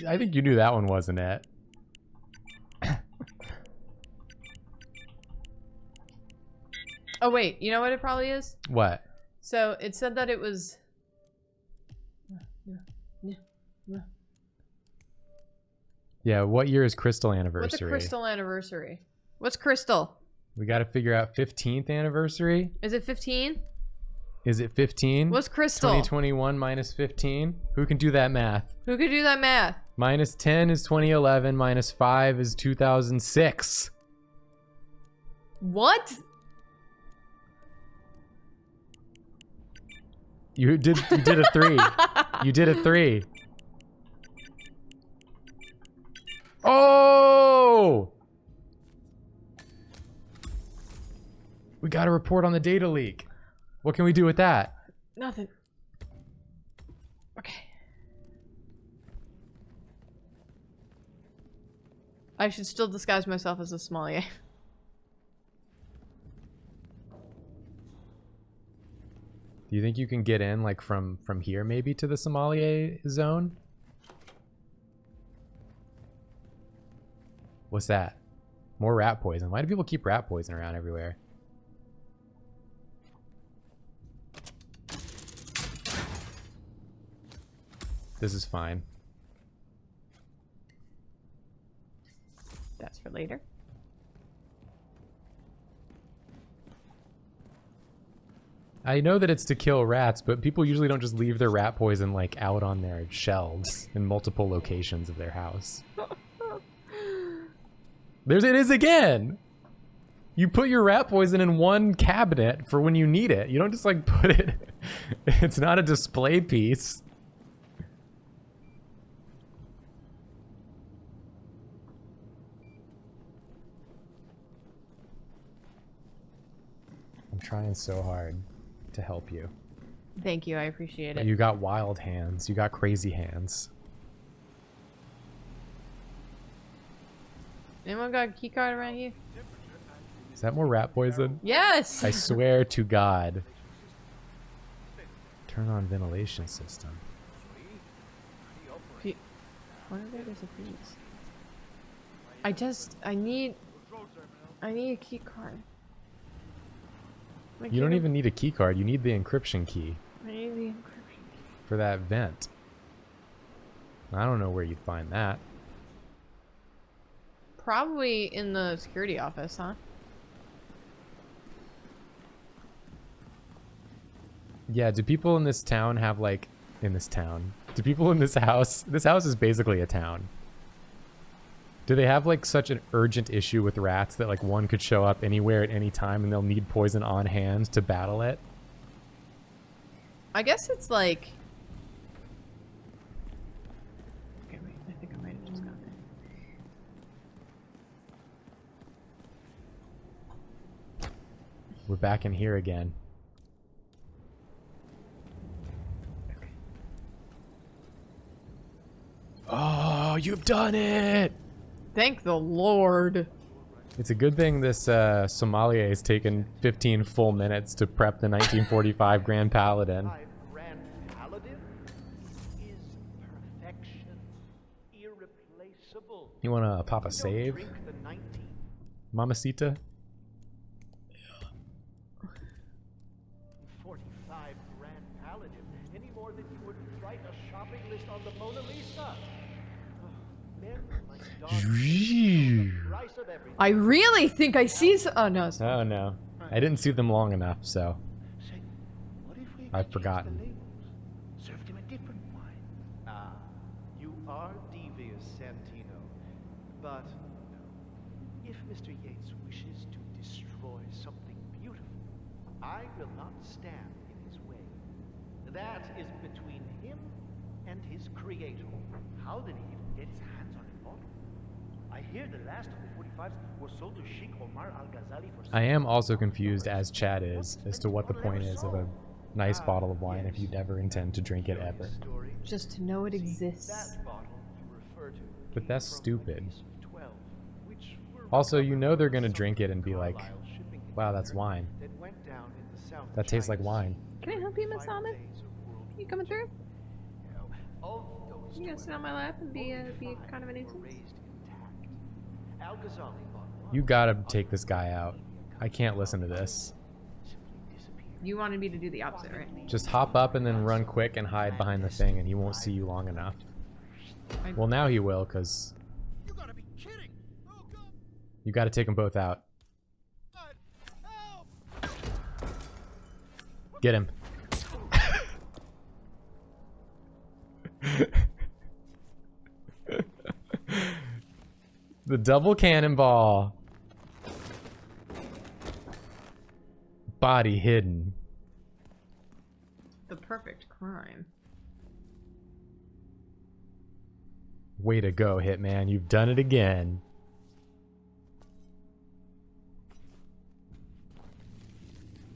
I think you knew that one, wasn't it? Oh wait, you know what it probably is? What? So it said that it was. Yeah, what year is Crystal anniversary? What's a crystal anniversary? What's crystal? We got to figure out 15th anniversary. Is it 15? Is it 15? What's crystal? 2021 minus 15. Who can do that math? Who could do that math? Minus 10 is 2011. Minus 5 is 2006. What? You did a 3. You did a 3. Oh! We got to report on the data leak. What can we do with that? Nothing. Okay. I should still disguise myself as a sommelier. Do you think you can get in like from here maybe to the sommelier zone? What's that? More rat poison. Why do people keep rat poison around everywhere? This is fine. That's for later. I know that it's to kill rats, but people usually don't just leave their rat poison like out on their shelves in multiple locations of their house. It is again! You put your rat poison in one cabinet for when you need it. You don't just like put it... It's not a display piece. I'm trying so hard to help you. Thank you, I appreciate it. You got wild hands. You got crazy hands. Anyone got a key card around here? Is that more rat poison? Yes! I swear to God. Turn on ventilation system. Wonder where there's a piece. I need a key card. You don't even need a key card. You need the encryption key. I need the encryption key. For that vent. I don't know where you'd find that. Probably in the security office, huh? Yeah, do people in this town have like... In this town? Do people in this house... This house is basically a town. Do they have like such an urgent issue with rats that like one could show up anywhere at any time and they'll need poison on hand to battle it? I guess it's like... Okay, wait, I think I might have just got there. We're back in here again. Okay. Oh, you've done it! Thank the Lord. It's a good thing this sommelier has taken 15 full minutes to prep the 1945 Grand Paladin. Grand Paladin is perfection, irreplaceable. You wanna pop a save? Drink the 19. Mamacita? 45 Grand Paladin, any more than you would write a shopping list on the Mona Lisa. Men like dogs, the price of everything. I really think I see oh no. It's Oh no. I didn't see them long enough, so Say, what if we I've exchanged forgotten. the labels? Served him a different wine. Ah, you are devious, Santino. But if Mr. Yates wishes to destroy something beautiful, I will not stand in his way. That is between him and his creator. How did he even get his hands on a bottle? I hear the last of the 45s were sold to Sheikh Omar Al-Ghazali for... I am also confused, as Chad is, as to what the point is of a nice bottle of wine if you'd ever intend to drink it ever. just to know it exists. But that's stupid. Also, you know they're gonna drink it and be like, wow, that's wine. That tastes like wine. Can I help you, Miss Almond? You coming through? You gonna sit on my lap and be kind of a nuisance? You gotta take this guy out. I can't listen to this. You wanted me to do the opposite, right? Just hop up and then run quick and hide behind the thing and he won't see you long enough. Well, now he will, because you gotta take them both out. Get him. The double cannonball. Body hidden. The perfect crime. Way to go, Hitman. You've done it again.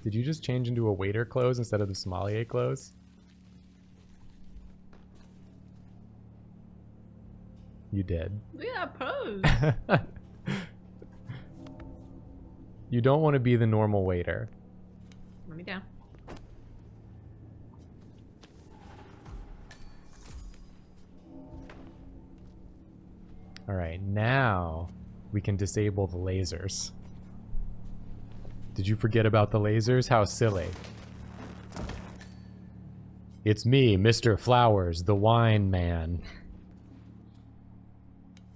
Did you just change into a waiter clothes instead of the sommelier clothes? You did. Yeah, pose. You don't want to be the normal waiter. Let me down. Alright, now we can disable the lasers. Did you forget about the lasers? How silly. It's me, Mr. Flowers, the wine man.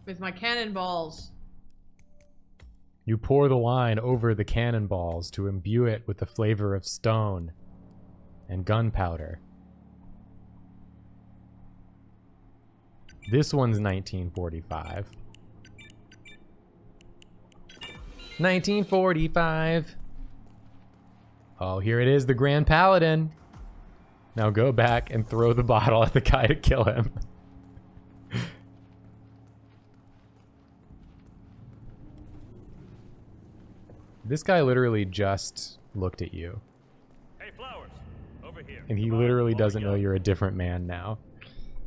With my cannonballs. You pour the wine over the cannonballs to imbue it with the flavor of stone. and gunpowder. This one's 1945. 1945. Oh, here it is, the Grand Paladin. Now go back and throw the bottle at the guy to kill him. This guy literally just looked at you. Hey, Flowers, over here. And he Come on, literally over doesn't know here. you're a different man now.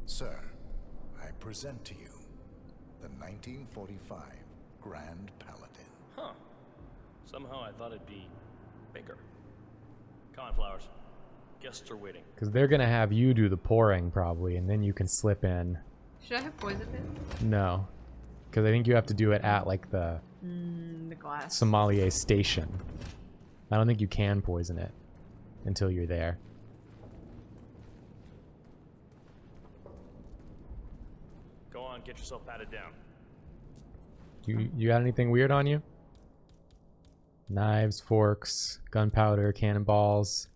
Sir, I present to you the 1945 Grand Paladin. Huh. Somehow I thought it'd be bigger. Come on, Flowers. Guests are waiting. Because they're going to have you do the pouring, probably, and then you can slip in. Should I have poisoned it? No. Because I think you have to do it at, like, the glass. sommelier station. I don't think you can poison it until you're there. Go on, get yourself patted down. You got anything weird on you? Knives, forks, gunpowder, cannonballs.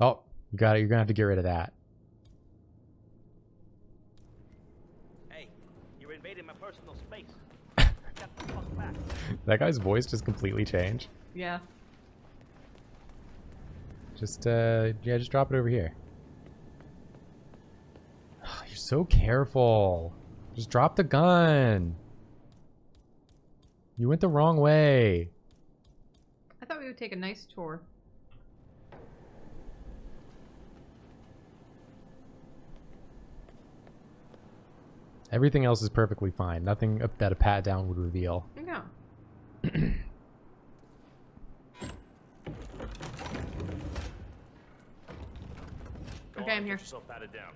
Oh, you got it. You're gonna have to get rid of that. Hey, you're invading my personal space. Get the fuck back. That guy's voice just completely changed. Yeah. Just yeah, just drop it over here. You're so careful. Just drop the gun. You went the wrong way. I thought we would take a nice tour. Everything else is perfectly fine. Nothing that a pat down would reveal. Yeah. Go Okay, on, I'm here. Get yourself patted down.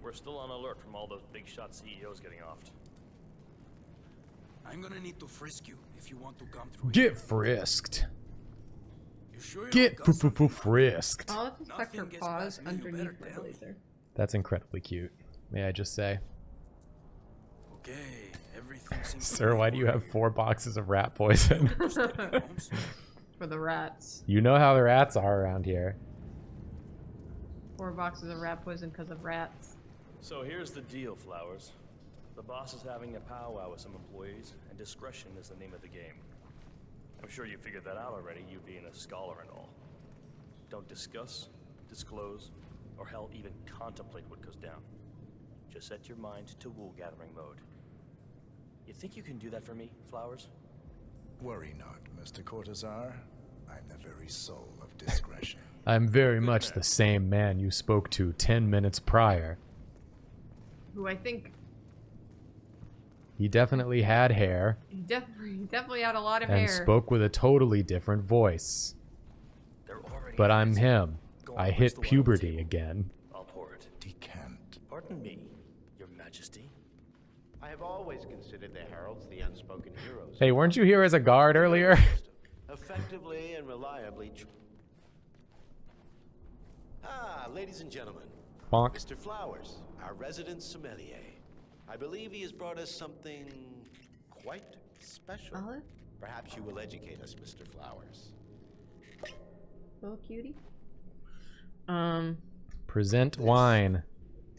We're still on alert from all those big shot CEOs getting offed. I'm gonna need to frisk you if you want to come through. Get frisked. You sure you Get don't got something? frisked. I'll inspect her Nothing gets paws past me, you underneath better my tell me. blazer. That's incredibly cute. May I just say. Okay, everything seems to Sir, be why do you have working. 4 boxes of rat poison? Holmes. For the rats. You know how the rats are around here. 4 boxes of rat poison because of rats. So here's the deal, Flowers. The boss is having a powwow with some employees, and discretion is the name of the game. I'm sure you figured that out already, you being a scholar and all. Don't discuss, disclose, or hell, even contemplate what goes down. Just set your mind to wool-gathering mode. You think you can do that for me, Flowers? Worry not, Mr. Cortazar. I'm the very soul of discretion. I'm very much the same man you spoke to 10 minutes prior. Who I think He definitely had hair he definitely had a lot of and hair. spoke with a totally different voice. They're already But I'm hands. him. Go on, I place hit the wine on the puberty table. again. I'll pour it. Decant. Pardon me, Your Majesty. I have always considered the heralds the unspoken heroes. Hey, weren't you here as a guard earlier? Effectively and reliably. Ladies and gentlemen, Bonk. Mr. Flowers, our resident sommelier. I believe he has brought us something quite special. Olive? Perhaps you will educate us, Mr. Flowers. Little cutie. Present wine.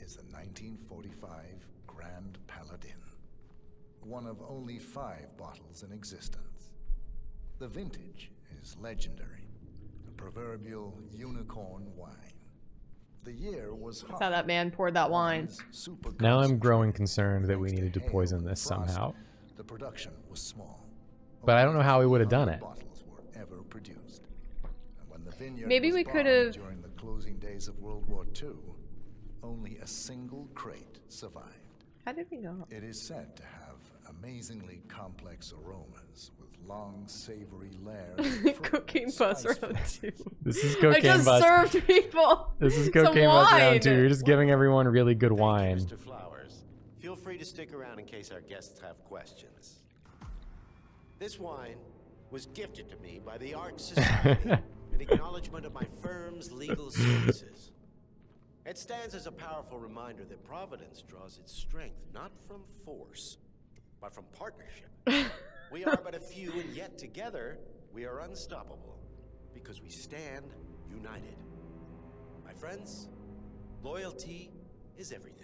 Is the 1945 Grand Paladin. One of only 5 bottles in existence. The vintage is legendary. A proverbial unicorn wine. The year was That's how that man poured that wine. Now I'm growing concerned that we needed to poison this somehow. The production was small. But I don't know how we would have done it. Bottles were ever produced. And when the vineyard Maybe was we bombed could've- during the closing days of World War II, only a single crate survived. How did we go? It is said to have amazingly complex aromas with long, savory layers. of fruit, Cocaine spice buzz round flavors. 2. This is I cocaine just buzz. served people. This is some cocaine buzz round wine. 2. You're just giving everyone really good Thank you, wine. Mr. Flowers. Feel free to stick around in case our guests have questions. This wine was gifted to me by the Art Society in acknowledgement of my firm's legal services. It stands as a powerful reminder that Providence draws its strength not from force, but from partnership. We are but a few, and yet together we are unstoppable because we stand united. My friends, loyalty is everything.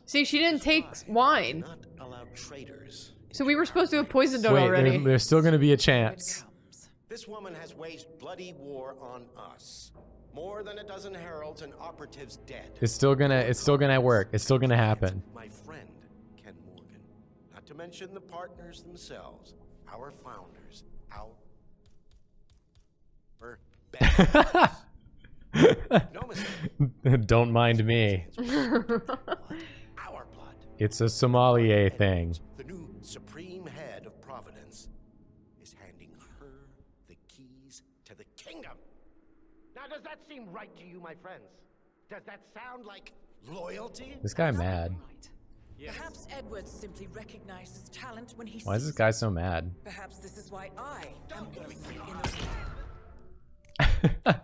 See, she didn't take wine. Not allow traitors. So we were supposed to have poisoned it Wait, already. there's still gonna be a chance. This woman has waged bloody war on us. More than a dozen heralds and operatives dead. It's still gonna work. It's still gonna happen. My friend, Ken Morgan. Not to mention the partners themselves. Our founders. No mistake. Don't mind me. Our blood. It's a sommelier thing. The new supreme head of Providence is handing her the keys to the kingdom. Now, does that seem right to you, my friends? Does that sound like loyalty? This guy mad. Perhaps Edward simply recognized his talent when he Why is this guy so mad? Perhaps this is why I am in the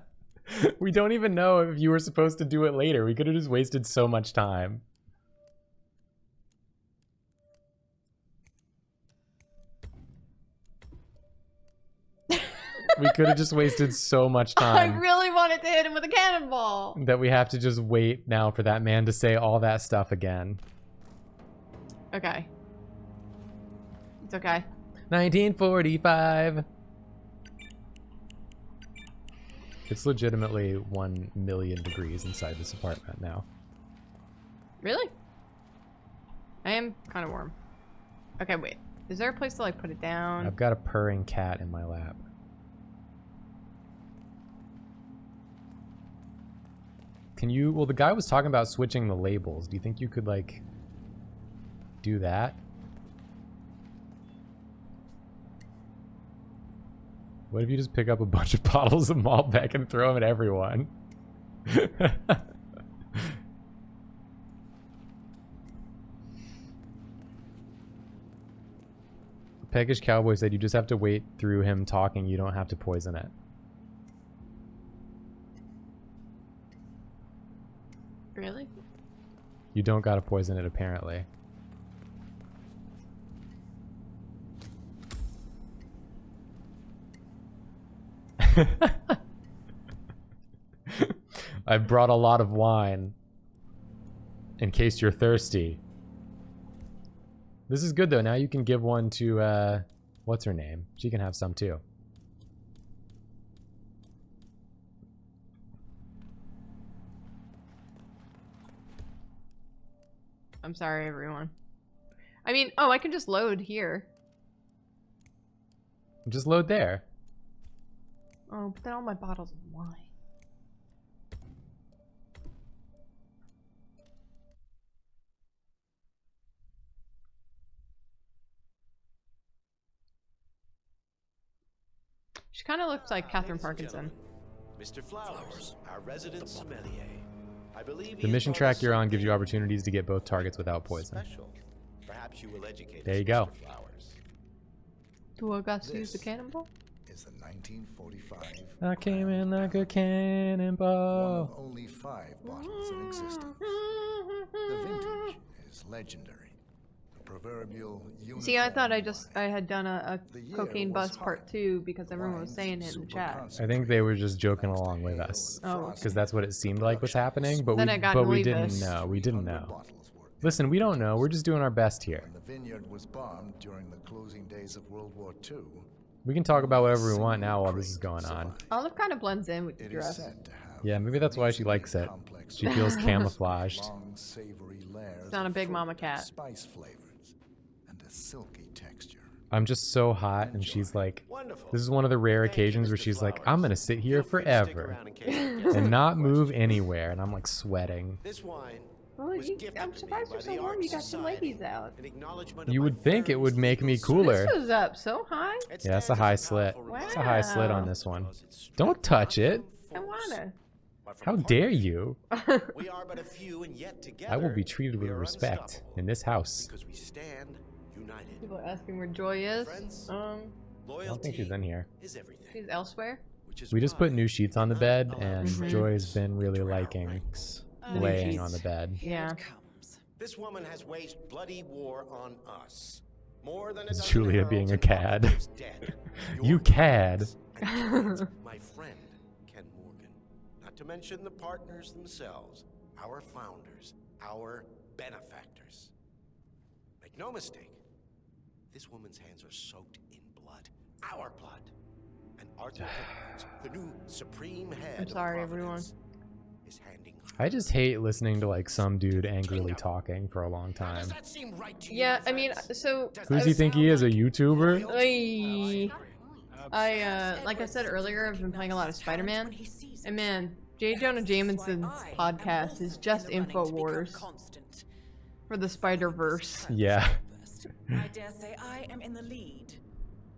We don't even know if you were supposed to do it later. We could have just wasted so much time. We could have just wasted so much I time really wanted to hit him with a cannonball. that we have to just wait now for that man to say all that stuff again. Okay. It's okay. 1945. It's legitimately 1 million degrees inside this apartment now. Really? I am kind of warm. Okay, wait. Is there a place to like put it down? I've got a purring cat in my lap. Can you, well, the guy was talking about switching the labels. Do you think you could like do that? What if you just pick up a bunch of bottles of Malbec and throw them at everyone? Peckish Cowboy said you just have to wait through him talking. You don't have to poison it. Really? You don't gotta poison it, apparently. I brought a lot of wine in case you're thirsty. This is good though. Now you can give one to what's her name? She can have some too. I'm sorry, everyone. I mean, oh, I can just load here. Just load there. Oh, but then all my bottles of wine. She kind of looks like Catherine Parkinson. Mr. Flowers, our resident sommelier. I believe The mission track you're on gives you opportunities to get both targets without poison. Perhaps you will educate There you us, go. Mr. Flowers. Do I got to use the cannonball? Is the 1945 I came in like a one cannonball. of only 5 bottles in existence. The vintage is legendary. The proverbial See, I thought unicorn I had done a cocaine was bust part 2 because everyone was saying it in the chat. I think they were just joking along with us. Oh. Because that's what it seemed like was happening, but Then I got we nervous. didn't know. We didn't know. Listen, we don't know. We're just doing our best here. When the vineyard was bombed during the closing days of World War II, We can talk about whatever we want now while this is going on. Olive kind of blends in with the it is dress. said to have Yeah, maybe that's why she likes it. complex She feels camouflaged. long, savory layers It's not a of big fruit, mama cat. Spice flavors, and a silky texture. I'm just so hot, and she's like, Wonderful. this is one of the rare Thank you, occasions where Mr. she's like, Flowers. I'm gonna sit here Feel free to stick forever around in case our guests and not have move questions. anywhere, and I'm like sweating. This wine Well, was gifted I'm to me surprised by you're so the warm. Art You got two Society ladies out. in acknowledgement of You my would think it would firm's make me legal cooler. This was up so high. It Yeah, that's stands a as high a slit. powerful It's a high slit on Wow. this one. because it's Don't touch it. I wanna. But from How partners, dare you? We are but a few, and yet together I will be treated we with are respect unstoppable, in this house. because we stand united. People are asking where Joy is. Friends, I Loyalty don't think she's in here. is everything. She's elsewhere. Which is We just why put new sheets on the bed, not and allow Joy's traitors been really into our liking ranks. The new laying sheets. on the bed. Here Yeah. it comes. This woman has waged bloody war on us. More than a Is dozen Julia being heralds a and cad? operatives dead. You Your cad. friends and my friend Ken Morgan. Not to mention the partners themselves, our founders, our benefactors. Make no mistake, this woman's hands are soaked in blood, our blood. And Arthur Hitman, the new supreme head I'm sorry, of Providence, everyone. is handing I just hate listening to like some dude angrily talking for a long How time. does that seem right to you, Yeah, my I mean, friends? so Does Who does that he think he sound is, a like YouTuber? loyalty? Like I said earlier, I've been playing a lot of Spider-Man, and man, J. Jonah Jameson's podcast is just InfoWars for the Spider-Verse. Yeah. I dare say I am in the lead.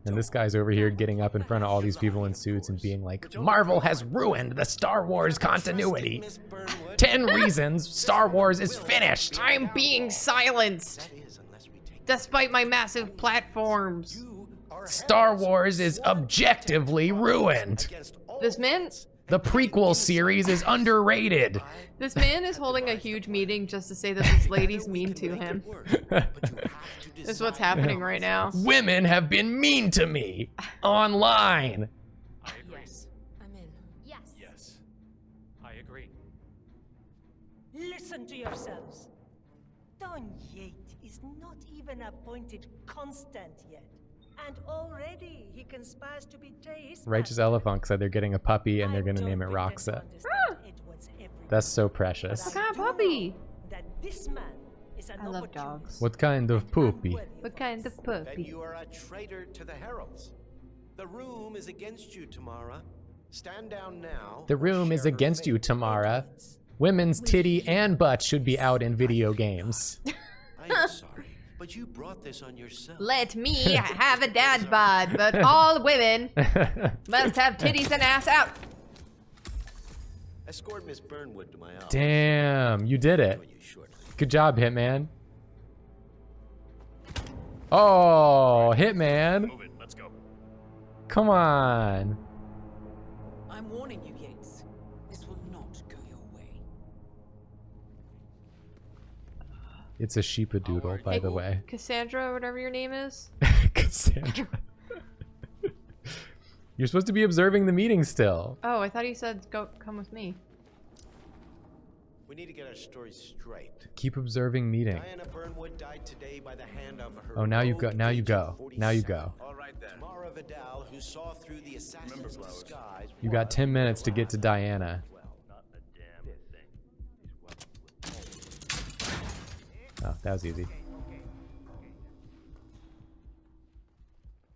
And this guy's over here getting up in front of all these people in suits and being like, Marvel has ruined the Star Wars continuity. Miss Burnwood? 10 reasons Star Wars is finished. I'm being silenced, That is, unless we take despite my massive platforms. you are Star Wars is objectively ruined. against all This man, The prequel series is underrated. this man is holding a huge meeting just to say that this lady's mean to him. This is what's happening right now. Women have been mean to me online. Yes, I'm in. Yes. I agree. Listen to yourselves. Don Yates is not even appointed constant yet. And already he conspires to betray his Righteous master. Elephant said they're getting a puppy and they're I gonna don't name it pretend to Roxa. understand Edward's every That's so move, precious. but What kind of I do puppy? know That this man is an I love opportunist dogs. What kind of and poopy? unworthy What of kind us. of Then puppy? you are a traitor to the Heralds. The room is against you, Tamara. Stand down now. The or room is share her against you, fate. Tamara. Women's titty and butt should be out in video games. I am sorry, but you brought this on yourself. Let me have a dad bod, but all women must have titties and ass out. Escort Miss Burnwood to my office. Damn, you did it. Join you shortly. Good job, Hitman. Oh, Hitman. Move it. Let's go. Come on. I'm warning you, Yates. This will not go your way. It's a sheepadoodle, by the way. Cassandra, or whatever your name is. Cassandra. You're supposed to be observing the meeting still. Oh, I thought he said go come with me. We need to get our story straight. Keep observing meeting. Diana Burnwood died today by the hand of her. Oh, now you go. rogue Now you agent go. Now you 47. go. All right then. Tamara Vidal, who saw through the assassin's disguise. You got 10 minutes to get to Diana. Well, not a damn thing. Oh, that was easy.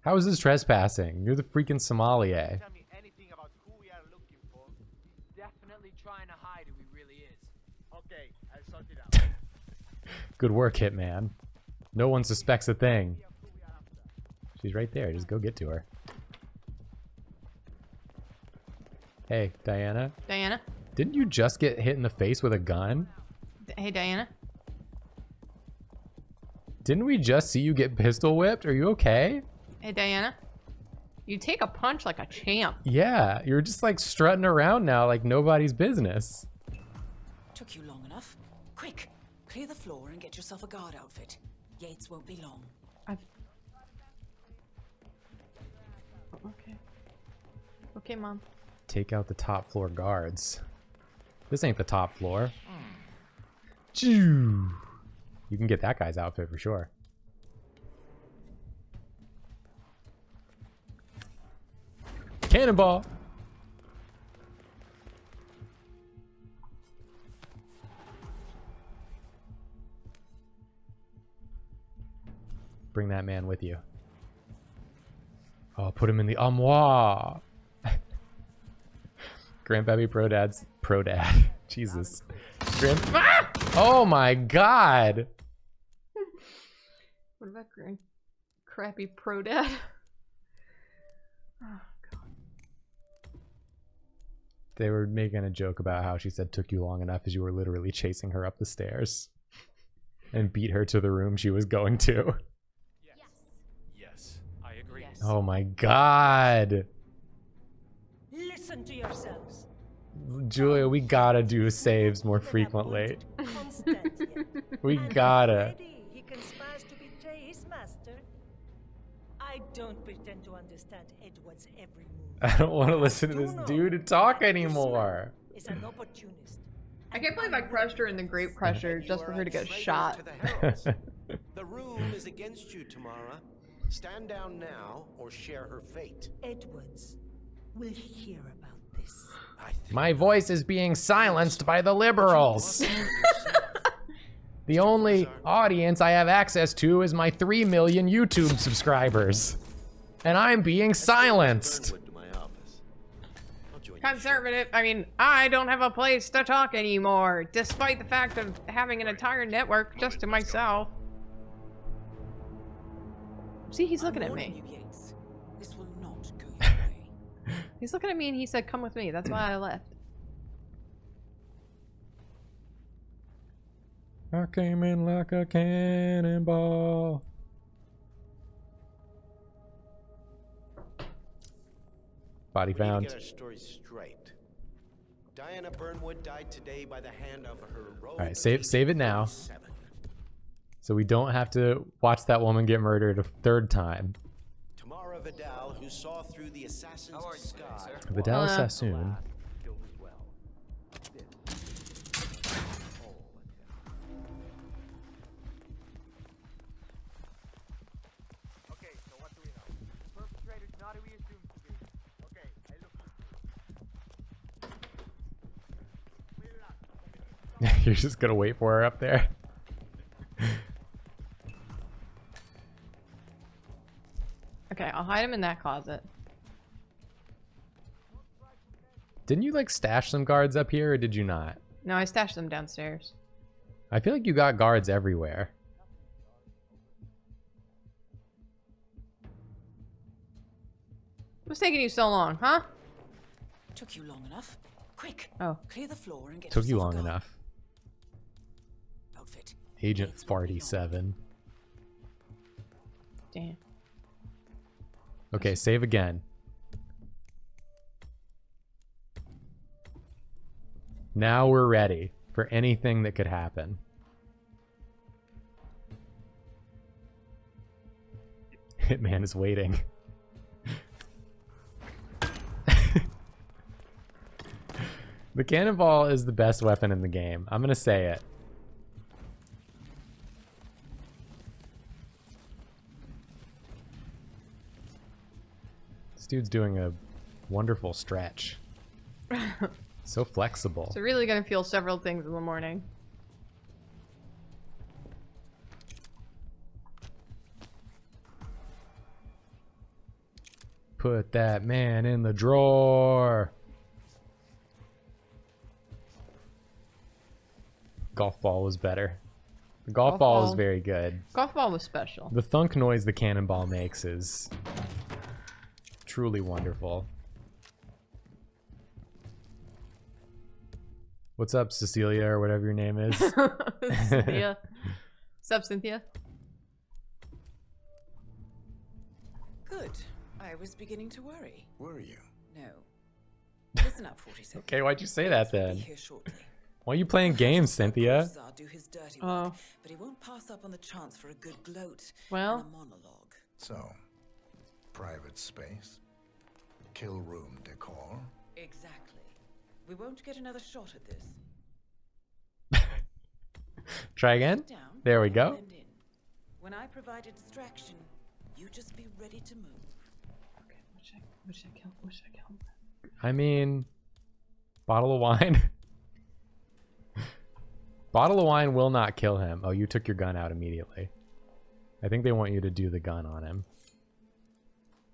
How is this trespassing? You're the freaking sommelier. Tell me anything about who we are looking for. He's definitely trying to hide who he really is. Okay, I'll sort it out. Good work, Hitman. No one suspects a thing. She's right there. Just go get to her. Hey, Diana. Diana? Didn't you just get hit in the face with a gun? Hey, Diana? Didn't we just see you get pistol whipped? Are you okay? Hey, Diana? You take a punch like a champ. Yeah, you're just like strutting around now like nobody's business. Took you long enough. Quick, clear the floor and get yourself a guard outfit. Yates won't be long. Okay. Okay, Mom. Take out the top floor guards. This ain't the top floor. Choo. You can get that guy's outfit for sure. Cannonball! Bring that man with you. Oh, put him in the armoire. Grandpappy Pro Dad. Jesus. Ah! Oh my god! What about crappy pro dad? Oh, God. They were making a joke about how she said took you long enough as you were literally chasing her up the stairs and beat her to the room she was going to. Yes, I agree. Yes. Oh my god. Listen to yourselves. Julia, we gotta do saves more frequently. Constant yet. We And gotta. already he conspires to betray his master. I don't pretend to understand Edward's every move. I don't want to listen to Do this know dude talk that this anymore. is an opportunist. I can't believe I crushed her in the Grape Crusher just for her to get shot. To the heralds. The room is against you, Tamara. Stand down now or share her fate. Edwards will hear about this. My voice is being silenced by the liberals. The only audience I have access to is my 3 million YouTube subscribers. And I'm being silenced. Conservative, I mean, I don't have a place to talk anymore, despite the fact of having an entire network just to myself. See, he's looking at me. This will not go your way. He's looking at me and he said, come with me. That's why I left. I came in like a cannonball. Body found. We need to get our story straight. Diana Burnwood died today by the hand of her rogue. All right, save it now, so we don't have to watch that woman get murdered a third time. Tamara Vidal, who saw through the assassin's disguise. Vidal Sassoon. Okay, so what do we know? The perpetrator's not who he assumes to be. Okay, hey, look. You're just gonna wait for her up there. Okay, I'll hide him in that closet. Didn't you like stash some guards up here, or did you not? No, I stashed them downstairs. I feel like you got guards everywhere. What's taking you so long, huh? Took you long enough. Quick. Oh. Clear the floor and get Took you yourself long a guard enough. outfit. Agent Farty 7. Damn. Okay, save again. Now we're ready for anything that could happen. Hitman is waiting. The cannonball is the best weapon in the game. I'm gonna say it. This dude's doing a wonderful stretch. So flexible. So really gonna feel several things in the morning. Put that man in the drawer. Golf ball was better. The golf ball was very good. Golf ball was special. The thunk noise the cannonball makes is truly wonderful. What's up, Cecilia, or whatever your name is? Cynthia. What's up, Cynthia? Good. I was beginning to worry. Were you? No. Listen up, 47. Okay, why'd you say that Be then? here shortly. Why are you playing games, Cynthia? Do his dirty work, but he won't pass up on the chance for a good gloat and a monologue. So, private space, kill room decor. Exactly. We won't get another shot at this. Try again? Sit down, There we go. blend in. When I provide a distraction, you just be ready to move. Okay, what should I kill? What should I kill? I mean, bottle of wine. Bottle of wine will not kill him. Oh, you took your gun out immediately. I think they want you to do the gun on him.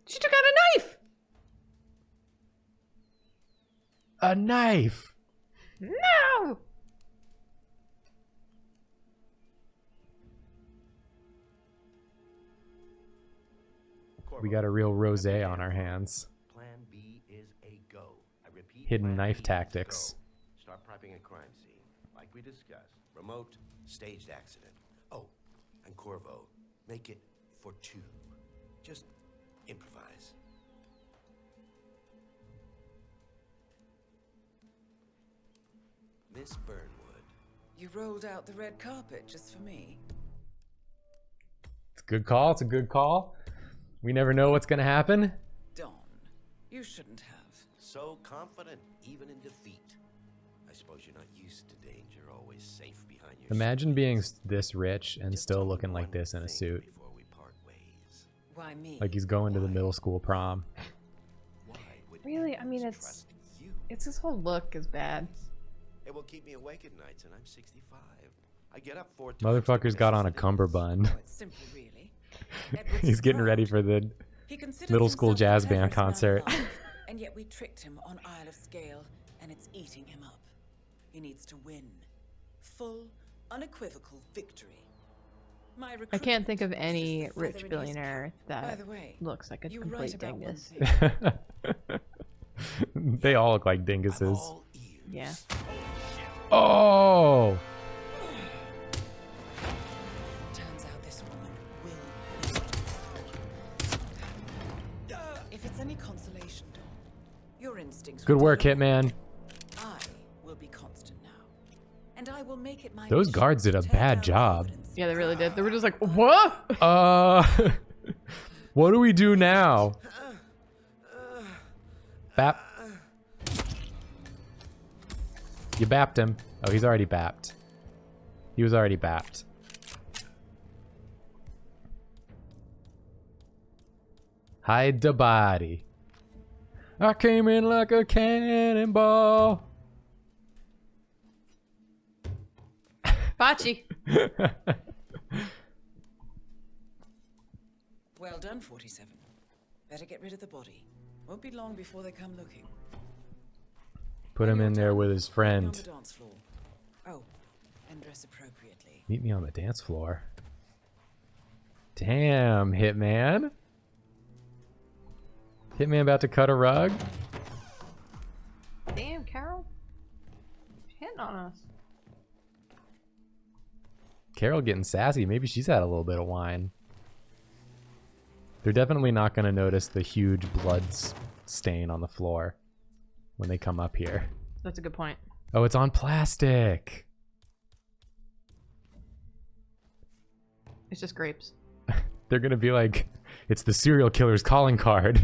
She took out a knife! A knife! No! We got a real rosé on our hands. Plan B is a go. I repeat. Hidden knife tactics. Start prepping a crime scene, like we discussed. Remote, staged accident. Oh, and Corvo, make it for two. Just improvise. Miss Burnwood. You rolled out the red carpet just for me. It's a good call. It's a good call. We never know what's gonna happen. Don, you shouldn't have. So confident, even in defeat. suppose you're not used to danger, always safe behind your Imagine being this rich and still looking like this in a suit. Why me? Like he's going to the middle school prom. Really? I mean, it's his whole look is bad. It will keep me awake at nights, and I'm 65. I get up 4 times. Motherfucker's got on a cummerbund. It's simple, really. He's getting ready for the middle school jazz band concert. And yet we tricked him on Isle of Scale, and it's eating him up. He needs to win. Full, unequivocal victory. I can't think of any rich billionaire that looks like a complete dingus. They all look like dinguses. Yeah. Oh! Turns out this woman will. If it's any consolation, Dawn, your instincts. Good work, Hitman. I will be constant now, and I will make it my. Those guards did a bad job. Yeah, they really did. They were just like, what? What do we do now? Bap. You bapped him. Oh, he's already bapped. He was already bapped. Hide the body. I came in like a cannonball. Bocce. Well done, 47. Better get rid of the body. Won't be long before they come looking. Put him in there with his friend. On the dance floor. Oh, and dress appropriately. Meet me on the dance floor. Damn, Hitman. Hitman about to cut a rug? Damn, Carol. She's hitting on us. Carol getting sassy. Maybe she's had a little bit of wine. They're definitely not going to notice the huge blood stain on the floor when they come up here. That's a good point. Oh, it's on plastic. It's just grapes. They're going to be like, it's the serial killer's calling card.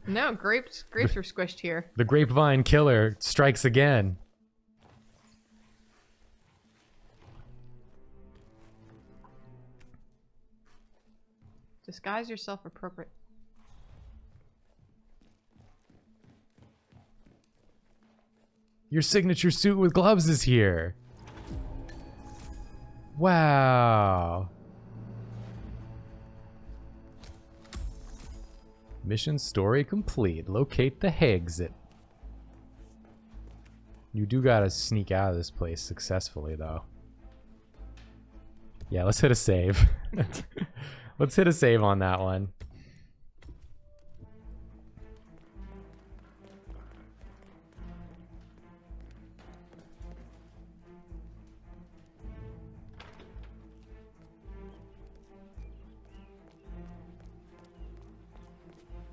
No, grapes were squished here. The grapevine killer strikes again. Disguise yourself appropriate. Your signature suit with gloves is here. Wow. Mission story complete. Locate the exit. You do gotta sneak out of this place successfully, though. Yeah, let's hit a save. Let's hit a save on that one.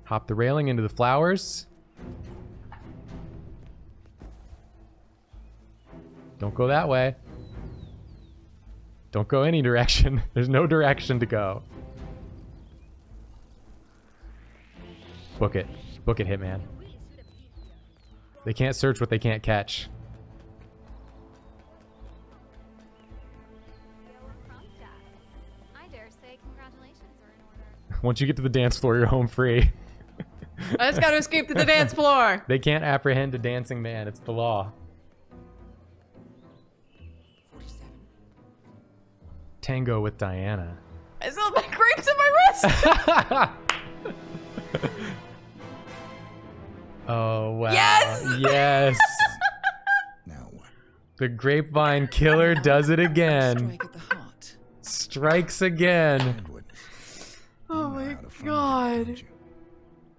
Hop the railing into the flowers. Don't go that way. Don't go any direction. There's no direction to go. Book it. Book it, Hitman. They can't search what they can't catch. I dare say congratulations are in order. Once you get to the dance floor, you're home free. I just gotta escape to the dance floor. They can't apprehend a dancing man. It's the law. 47. Tango with Diana. I still have my grapes in my wrist. Oh, wow. Yes! Yes! Now what? The grapevine killer does it again. Strike at the heart. Strikes again. Edward, Oh you know my how to find god. it, don't you?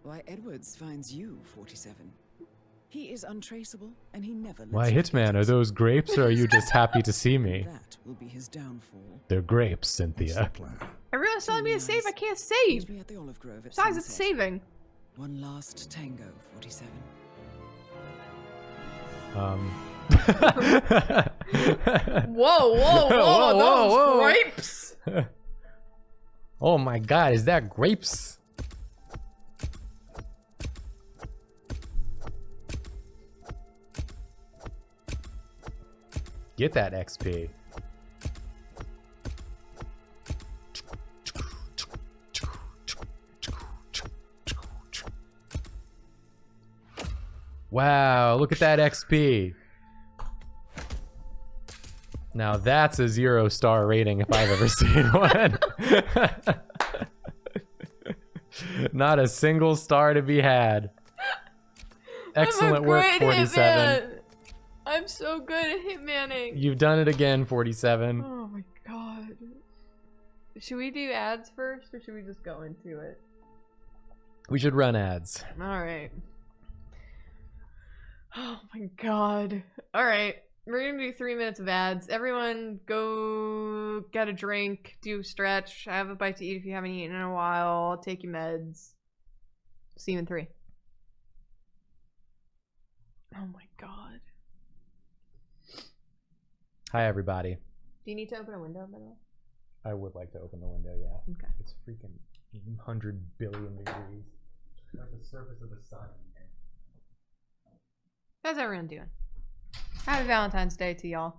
Why, Edwards finds you, 47. He is untraceable, and he never lets Why, you Hitman, forget are it. those grapes or are you just happy to see me? That will be his downfall. They're grapes, What's Cynthia. the plan? I realized telling me to save. I can't Meet save. me at the Olive Grove at Besides, it's sunset. saving. One last tango, 47. Whoa, whoa, whoa, those grapes. Oh my god, is that grapes? Get that XP. Wow, look at that XP. Now that's a 0-star rating if I've ever seen one. Not a single star to be had. Excellent work, 47. Hitman. I'm so good at hitmanning. You've done it again, 47. Oh my god. Should we do ads first, or should we just go into it? We should run ads. Alright. Oh my god. Alright. We're gonna do 3 minutes of ads. Everyone go get a drink, do a stretch, have a bite to eat if you haven't eaten in a while, take your meds. See you in 3. Oh my god. Hi, everybody. Do you need to open a window, by the way? I would like to open the window, yeah. Okay. It's freaking 100 billion degrees. Like the surface of the sun. How's everyone doing? Happy Valentine's Day to y'all.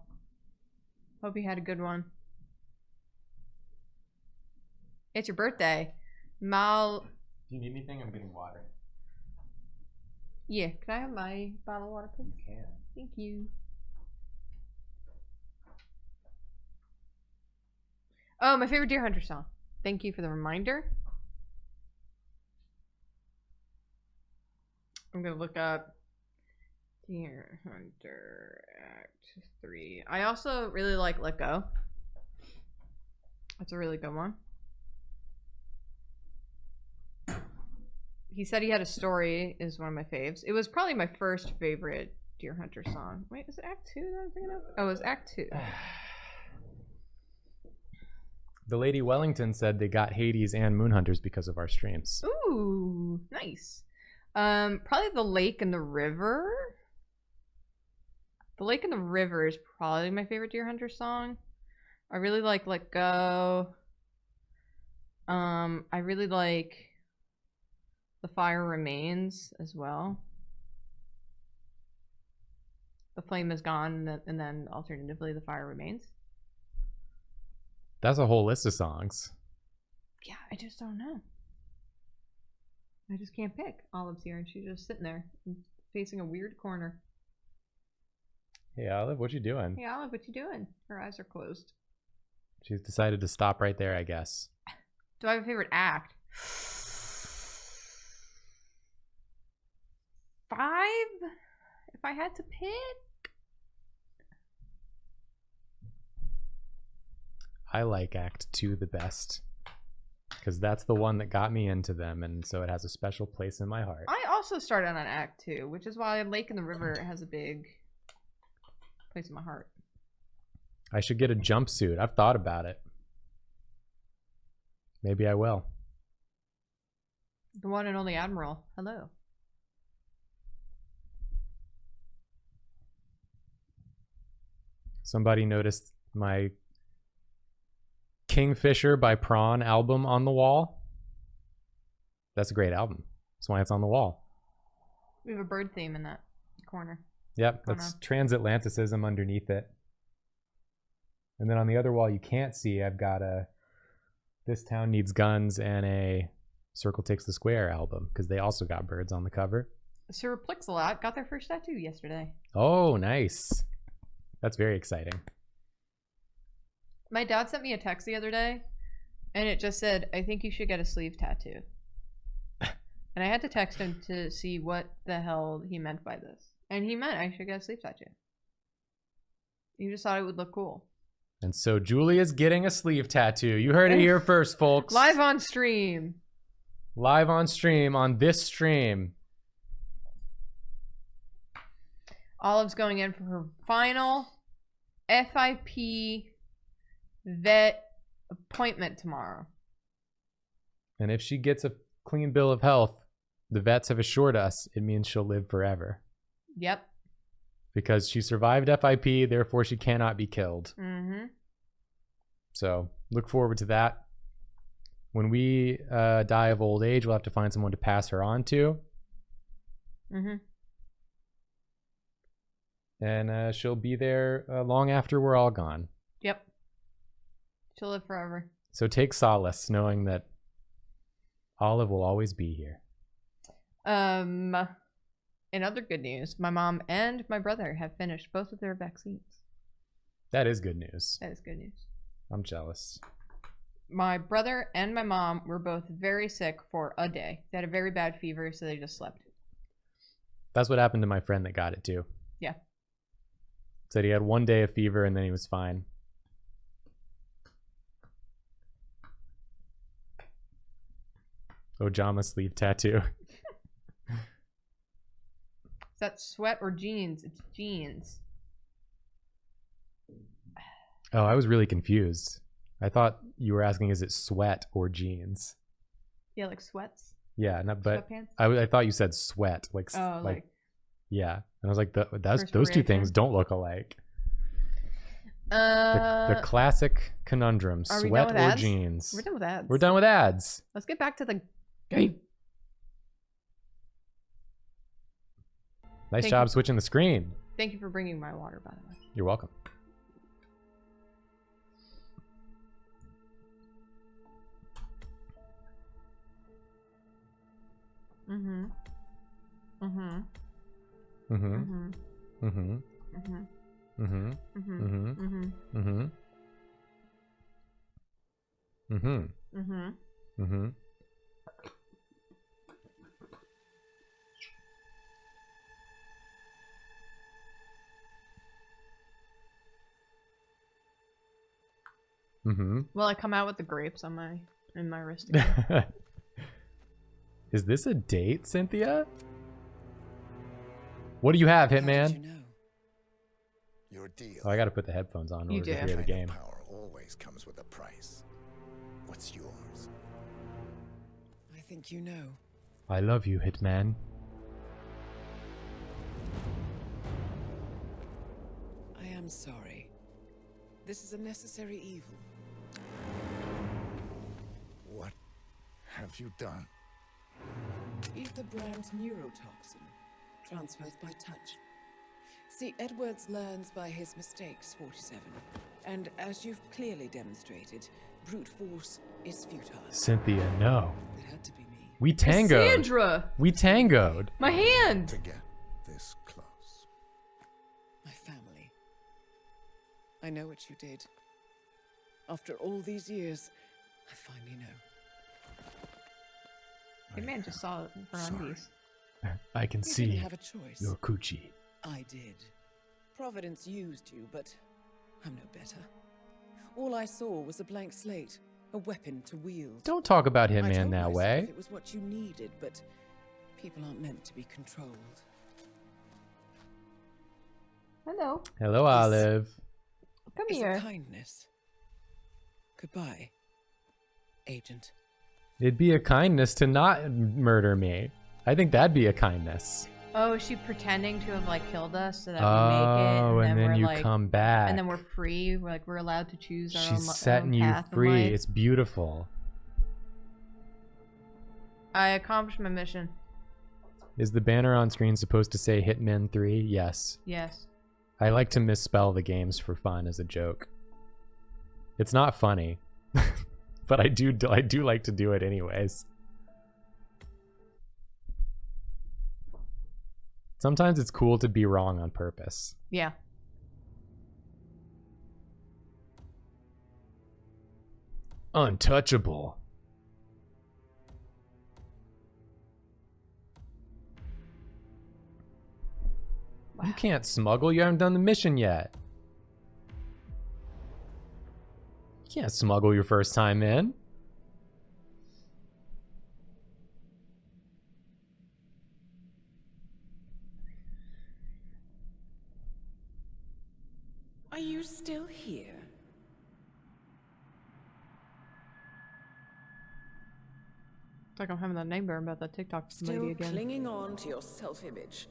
Hope you had a good one. It's your birthday. Mal... Do you need anything? I'm getting water. Yeah, can I have my bottle of water, please? You can. Thank you. Oh, my favorite Deer Hunter song. Thank you for the reminder. I'm gonna look up Deer Hunter Act 3. I also really like Let Go. That's a really good one. He Said He Had a Story is one of my faves. It was probably my first favorite Deer Hunter song. Wait, is it Act 2 that I'm thinking of? Oh, it was Act 2. The Lady Wellington said they got Hades and Moonhunters because of our streams. Ooh, nice. Probably The Lake and the River. The Lake and the River is probably my favorite Deer Hunter song. I really like Let Go. I really like The Fire Remains as well. The Flame Is Gone, and then alternatively The Fire Remains. That's a whole list of songs. Yeah, I just don't know. I just can't pick. Olive's here and she's just sitting there facing a weird corner. Hey Olive, what you doing? Hey Olive, what you doing? Her eyes are closed. She's decided to stop right there, I guess. Do I have a favorite act? 5? If I had to pick? I like Act 2 the best. Because that's the one that got me into them, and so it has a special place in my heart. I also started on Act 2, which is why Lake and the River has a big place in my heart. I should get a jumpsuit. I've thought about it. Maybe I will. The one and only Admiral. Hello. Somebody noticed my Kingfisher by Prawn album on the wall. That's a great album. That's why it's on the wall. We have a bird theme in that corner. Yep, that's transatlanticism underneath it. And then on the other wall you can't see, I've got a This Town Needs Guns and a Circle Takes the Square album, because they also got birds on the cover. Sir Plixalat got their first tattoo yesterday. Oh, nice. That's very exciting. My dad sent me a text the other day, and it just said, I think you should get a sleeve tattoo. And I had to text him to see what the hell he meant by this. And he meant I should get a sleeve tattoo. He just thought it would look cool. And so Julia's getting a sleeve tattoo. You heard it here first, folks. Live on stream. Live on stream on this stream. Olive's going in for her final FIP vet appointment tomorrow. And if she gets a clean bill of health, the vets have assured us it means she'll live forever. Yep. Because she survived FIP, therefore she cannot be killed. Mm-hmm. So look forward to that. When we die of old age, we'll have to find someone to pass her on to. Mm-hmm. And she'll be there long after we're all gone. Yep. She'll live forever. So take solace knowing that Olive will always be here. In other good news, my mom and my brother have finished both of their vaccines. That is good news. That is good news. I'm jealous. My brother and my mom were both very sick for a day. They had a very bad fever, so they just slept. That's what happened to my friend that got it too. Yeah. Said he had 1 day of fever and then he was fine. Ojama sleeve tattoo. Is that sweat or jeans? It's jeans. Oh, I was really confused. I thought you were asking, is it sweat or jeans? Yeah, like sweats. Yeah, no, but Sweatpants? I thought you said sweat, like Oh, like yeah. And I was like, those two things don't look alike. The classic conundrum: sweat or jeans. We're done with ads. We're done with ads. Let's get back to the game. Nice Thank job you. switching the screen. Thank you for bringing my water, by the way. You're welcome. Mm-hmm. Mm-hmm. Mm-hmm. Mm-hmm. Mm-hmm. Mm-hmm. Mm-hmm. Mm-hmm. Mm-hmm. Mm-hmm. Mm-hmm. Mm-hmm. Mm-hmm. Mm-hmm. Well, I come out with the grapes on in my wrist again. Is this a date, Cynthia? What do you have, Hitman? Your deal. Oh, I gotta put the headphones on in order to hear the game. Power always comes with a price. What's yours? I think you know. I love you, Hitman. I am sorry. This is a necessary evil. What have you done? Ether brand neurotoxin transfers by touch. See, Edwards learns by his mistakes, 47. And as you've clearly demonstrated, brute force is futile. Cynthia, no. It had to be me. We tangoed. Cassandra! We tangoed. My hand! To get this close. My family. I know what you did. After all these years, I finally know. Good man just saw it for undies. I can You see didn't have a choice. your coochie. I did. Providence used you, but I'm no better. All I saw was a blank slate, a weapon to wield. Don't talk about I Hitman told that myself way. It was what you needed, but people aren't meant to be controlled. Hello. Hello, Olive. Come It's here. a kindness. Goodbye, Agent. It'd be a kindness to not murder me. I think that'd be a kindness. Oh, is she pretending to have like killed us so that we make it? Oh, and then we're you like, come back. And then we're free. We're allowed to choose our She's own, setting own you path in free. life. It's beautiful. I accomplished my mission. Is the banner on screen supposed to say Hitman 3? Yes. Yes. I like to misspell the games for fun as a joke. It's not funny, but I do like to do it anyways. Sometimes it's cool to be wrong on purpose. Yeah. Untouchable. Wow. You can't smuggle. You haven't done the mission yet. You can't smuggle your first time in. Are you still here? It's like I'm having that nightmare about that TikTok lady Still again. clinging on to your self-image.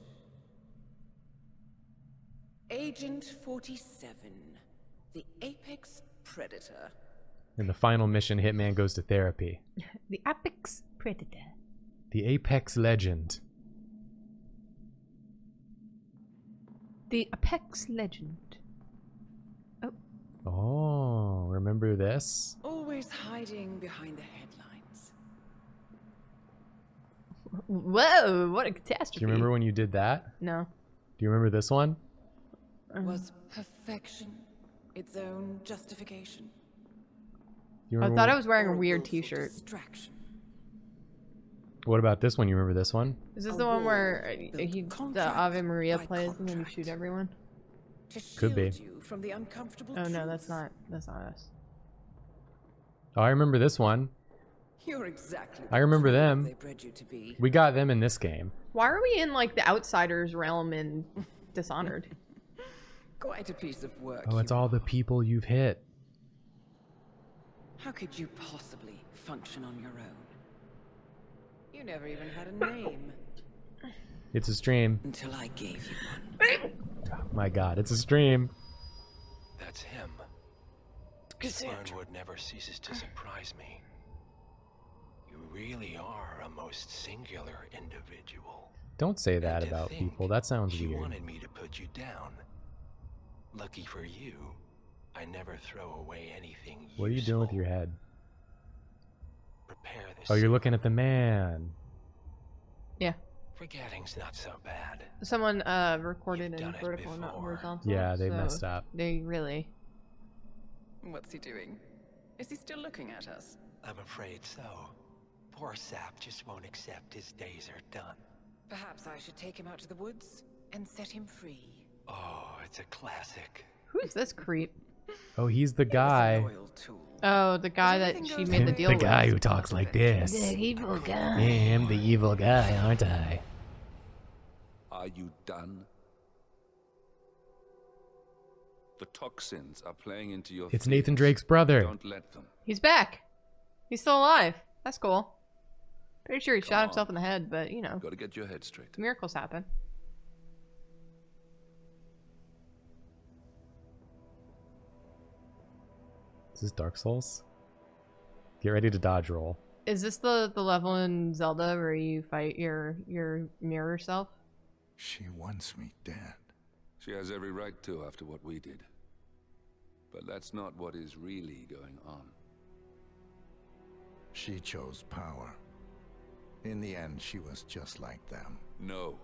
Agent 47, the apex predator. In the final mission, Hitman goes to therapy. The apex predator. The apex legend. The Apex Legend. Oh. Oh, remember this? Always hiding behind the headlines. Whoa, what a catastrophe. Do you remember when you did that? No. Do you remember this one? Was perfection its own justification? You I remember thought I when- was wearing a weird t-shirt. Distraction. What about this one? You remember this one? Is this the one where the Ave Maria plays and then you shoot everyone? Could be. You from the uncomfortable Oh no, truth. that's not us. Oh, I remember this one. You're exactly I remember the them. they bred you to be. We got them in this game. Why are we in like the Outsiders realm in Dishonored? Quite a piece of work. Oh, it's all the people you've hit. How could you possibly function on your own? You never even had a name. It's a stream. Until I gave you one. Oh my god, it's a stream. That's him. Wormwood never ceases to surprise me. You really are a most singular individual. Don't say that And to about think people. That sounds she weird. wanted me to put you down. Lucky for you, I never throw away anything What are you doing with useful. your head? Prepare this. Oh, you're looking at the man. Yeah. Forgetting's not so bad. Someone recorded in vertical, not horizontal. Yeah, they so messed up. They really. What's he doing? Is he still looking at us? I'm afraid so. Poor Sap just won't accept his days are done. Perhaps I should take him out to the woods and set him free. Oh, it's a classic. Who's this creep? Oh, he's the guy. Oh, the guy that she made the deal The with. guy who talks like this. The evil guy. Yeah, I'm the evil guy, aren't I? Are you done? The toxins are playing into your It's fears. Nathan Drake's brother. Don't let them. He's back. He's still alive. That's cool. Pretty sure he Come shot on. himself in the head, but you know, Gotta get your head straight. miracles happen. Is this Dark Souls? Get ready to dodge roll. Is this the level in Zelda where you fight your mirror self? She wants me dead. She has every right to after what we did. But that's not what is really going on. She chose power. In the end, she was just like them. No.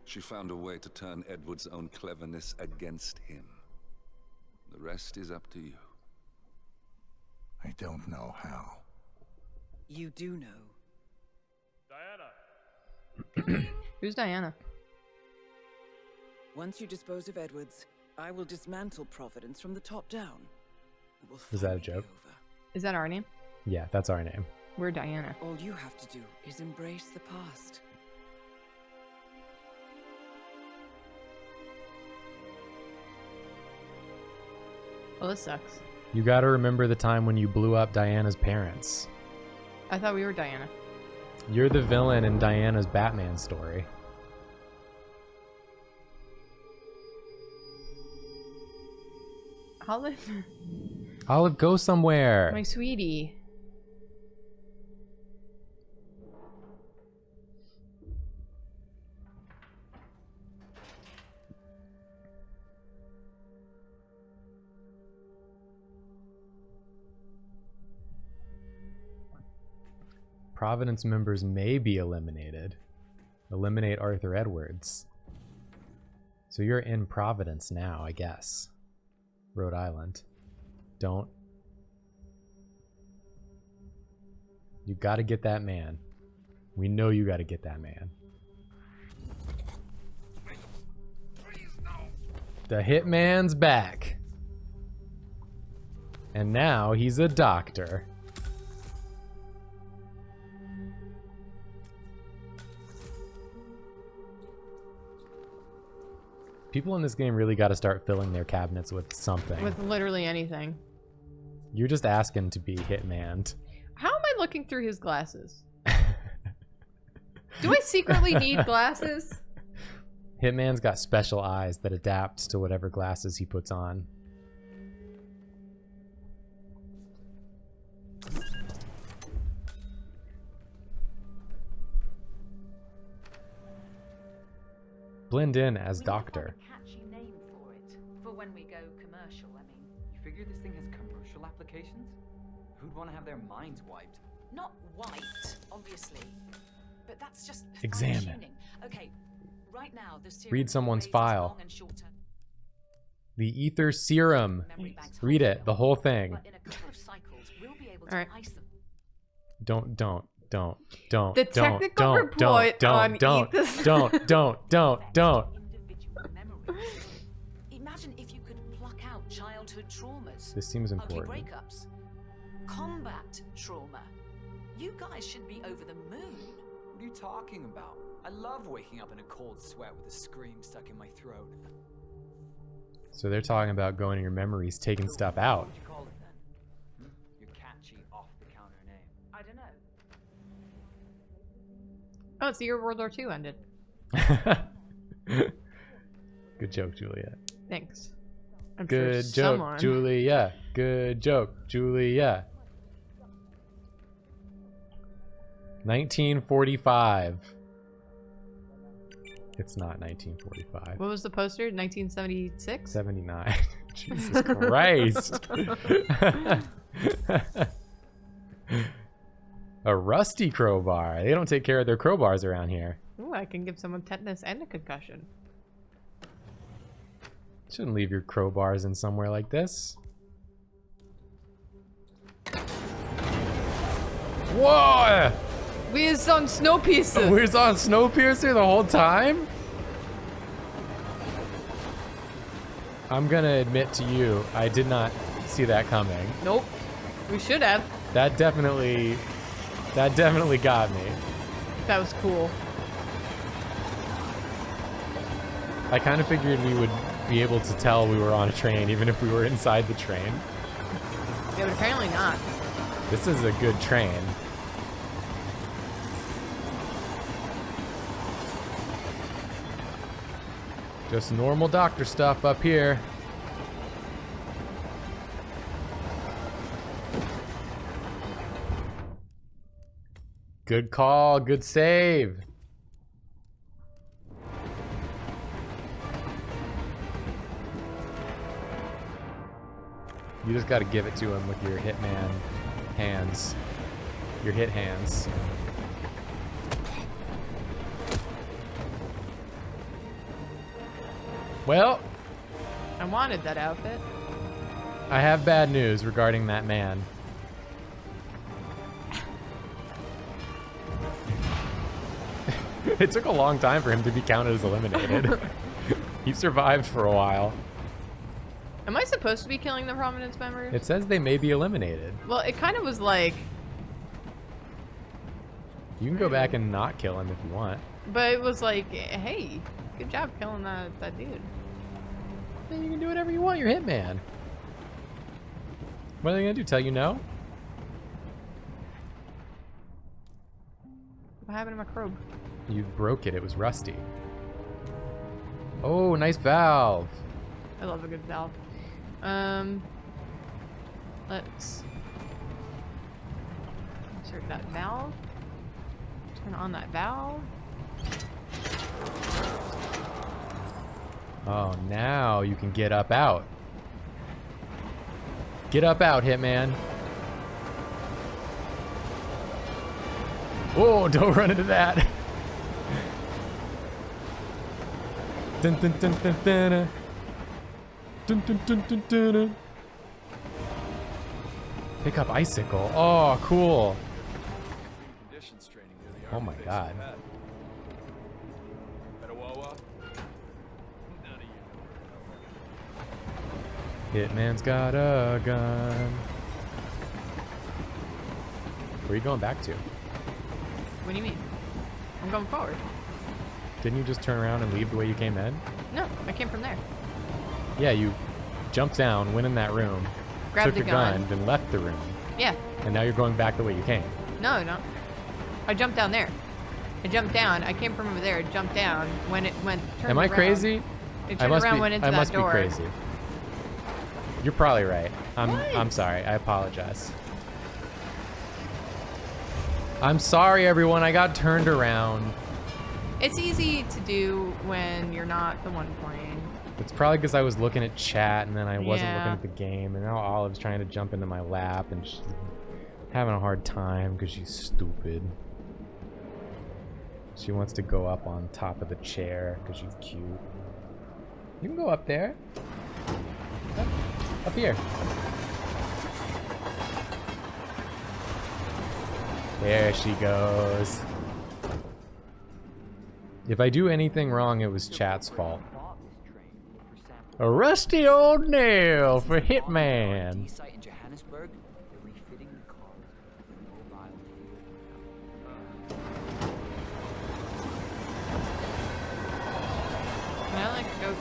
She found a way to turn Edward's own cleverness against him. The rest is up to you. I don't know how. You do know. Diana! Who's Diana? Once you dispose of Edwards, I will dismantle Providence from the top down. It will Is that a finally be joke? over. Is that our name? Yeah, that's our name. We're Diana. All you have to do is embrace the past. Well, this sucks. You gotta remember the time when you blew up Diana's parents. I thought we were Diana. You're the villain in Diana's Batman story. Olive? Olive, go somewhere. My sweetie. Providence members may be eliminated. Eliminate Arthur Edwards. So you're in Providence now, I guess. Rhode Island. Don't. You gotta get that man. We know you gotta get that man. The Hitman's back. And now he's a doctor. People in this game really got to start filling their cabinets with something. With literally anything. You're just asking to be hitmaned. How am I looking through his glasses? Do I secretly need glasses? Hitman's got special eyes that adapt to whatever glasses he puts on. Blend in as doctor. Catch commercial, I mean. You figure this thing has commercial applications? Who'd want to have their minds wiped? Not wiped, obviously. But that's just Examine. fine-tuning. Okay, right now the serum Read someone's raises file. long and short-term. The ether serum. Read it, the whole thing. But in a couple of cycles, we'll be able to Alright. ice them. Don't. The technical report on don't. Imagine if you could pluck out childhood traumas. This seems ugly important. breakups. Combat trauma. You guys should be over the moon. What are you talking about? I love waking up in a cold sweat with a scream stuck in my throat. So they're talking about going to your memories, taking stuff out. What would you call it then? Your catchy, off-the-counter name. I don't know. Oh, it's the year World War II ended. Good joke, Julia. Thanks. I'm Good sure joke, someone... Julia. Good joke, Julia. 1945. It's not 1945. What was the poster? 1976? 79. Jesus Christ. A rusty crowbar. They don't take care of their crowbars around here. Ooh, I can give someone tetanus and a concussion. Shouldn't leave your crowbars in somewhere like this. Whoa! We was on Snowpiercer. We was on Snowpiercer the whole time? I'm gonna admit to you, I did not see that coming. Nope. We should have. That definitely got me. That was cool. I kind of figured we would be able to tell we were on a train even if we were inside the train. Yeah, but apparently not. This is a good train. Just normal doctor stuff up here. Good call, good save. You just gotta give it to him with your Hitman hands. Your hit hands. Well, I wanted that outfit. I have bad news regarding that man. It took a long time for him to be counted as eliminated. He survived for a while. Am I supposed to be killing the Prominence members? It says they may be eliminated. Well, it kind of was like... You can go back and not kill him if you want. But it was like, hey, good job killing that dude. Then you can do whatever you want, you're Hitman. What are they gonna do, tell you no? What happened to my probe? You broke it, it was rusty. Oh, nice valve. I love a good valve. Let's insert that valve. Turn on that valve. Oh, now you can get up out. Get up out, Hitman. Oh, don't run into that. Dun, dun, dun, dun, dun, dun, dun, dun, dun, dun, dun. Pick up icicle. Oh, cool. Oh my god. Hitman's got a gun. Where are you going back to? What do you mean? I'm going forward. Didn't you just turn around and leave the way you came in? No, I came from there. Yeah, you jumped down, went in that room, Grabbed took the your gun, then left the room. Yeah. And now you're going back the way you came. No, no. I jumped down there. I jumped down. I came from over there. Jumped down. When it went. Turned Am I around. crazy? It turned around. Went into I that must door. be crazy. You're probably right. I'm sorry. I apologize. I'm sorry, everyone. I got turned around. It's easy to do when you're not the one playing. It's probably because I was looking at chat and then I wasn't Yeah. looking at the game, and now Olive's trying to jump into my lap and she's having a hard time because she's stupid. She wants to go up on top of the chair because she's cute. You can go up there. Up here. There she goes. If I do anything wrong, it was chat's fault. A rusty old nail for Hitman. Site in Johannesburg, they're refitting the car with mobile. Can I like go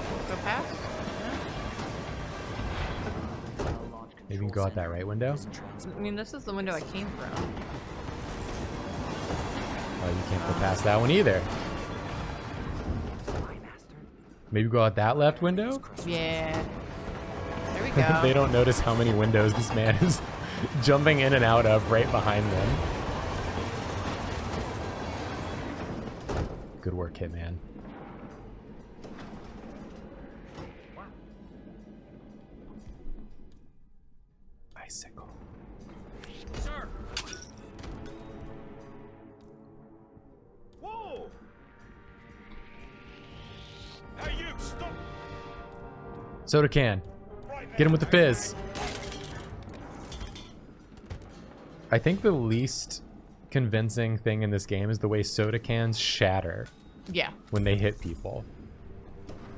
past? Maybe you can go out that right window? I mean, this is the window I came from. Oh, you can't go past that one either. Maybe go out that left window? Yeah. There we go. They don't notice how many windows this man is jumping in and out of right behind them. Good work, Hitman. Bicycle. Sir! Whoa! Hey, you, stop! Soda can. Get him with the fizz. I think the least convincing thing in this game is the way soda cans shatter. Yeah. When they hit people.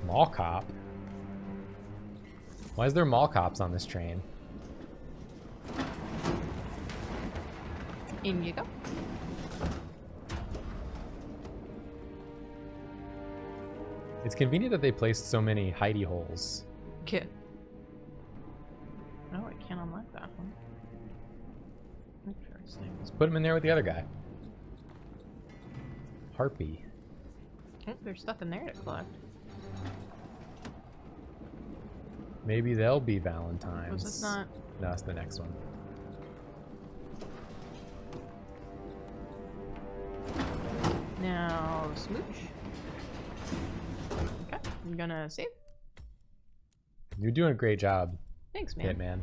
Mall cop? Why is there mall cops on this train? In you go. It's convenient that they placed so many hidey holes. Okay. Oh, I can't unlock that one. Interesting. Let's put him in there with the other guy. Harpy. Oh, there's stuff in there to collect. Maybe they'll be Valentine's. Was this not? No, it's the next one. Now, smooch. Okay, I'm gonna save. You're doing a great job. Thanks, man. Hitman.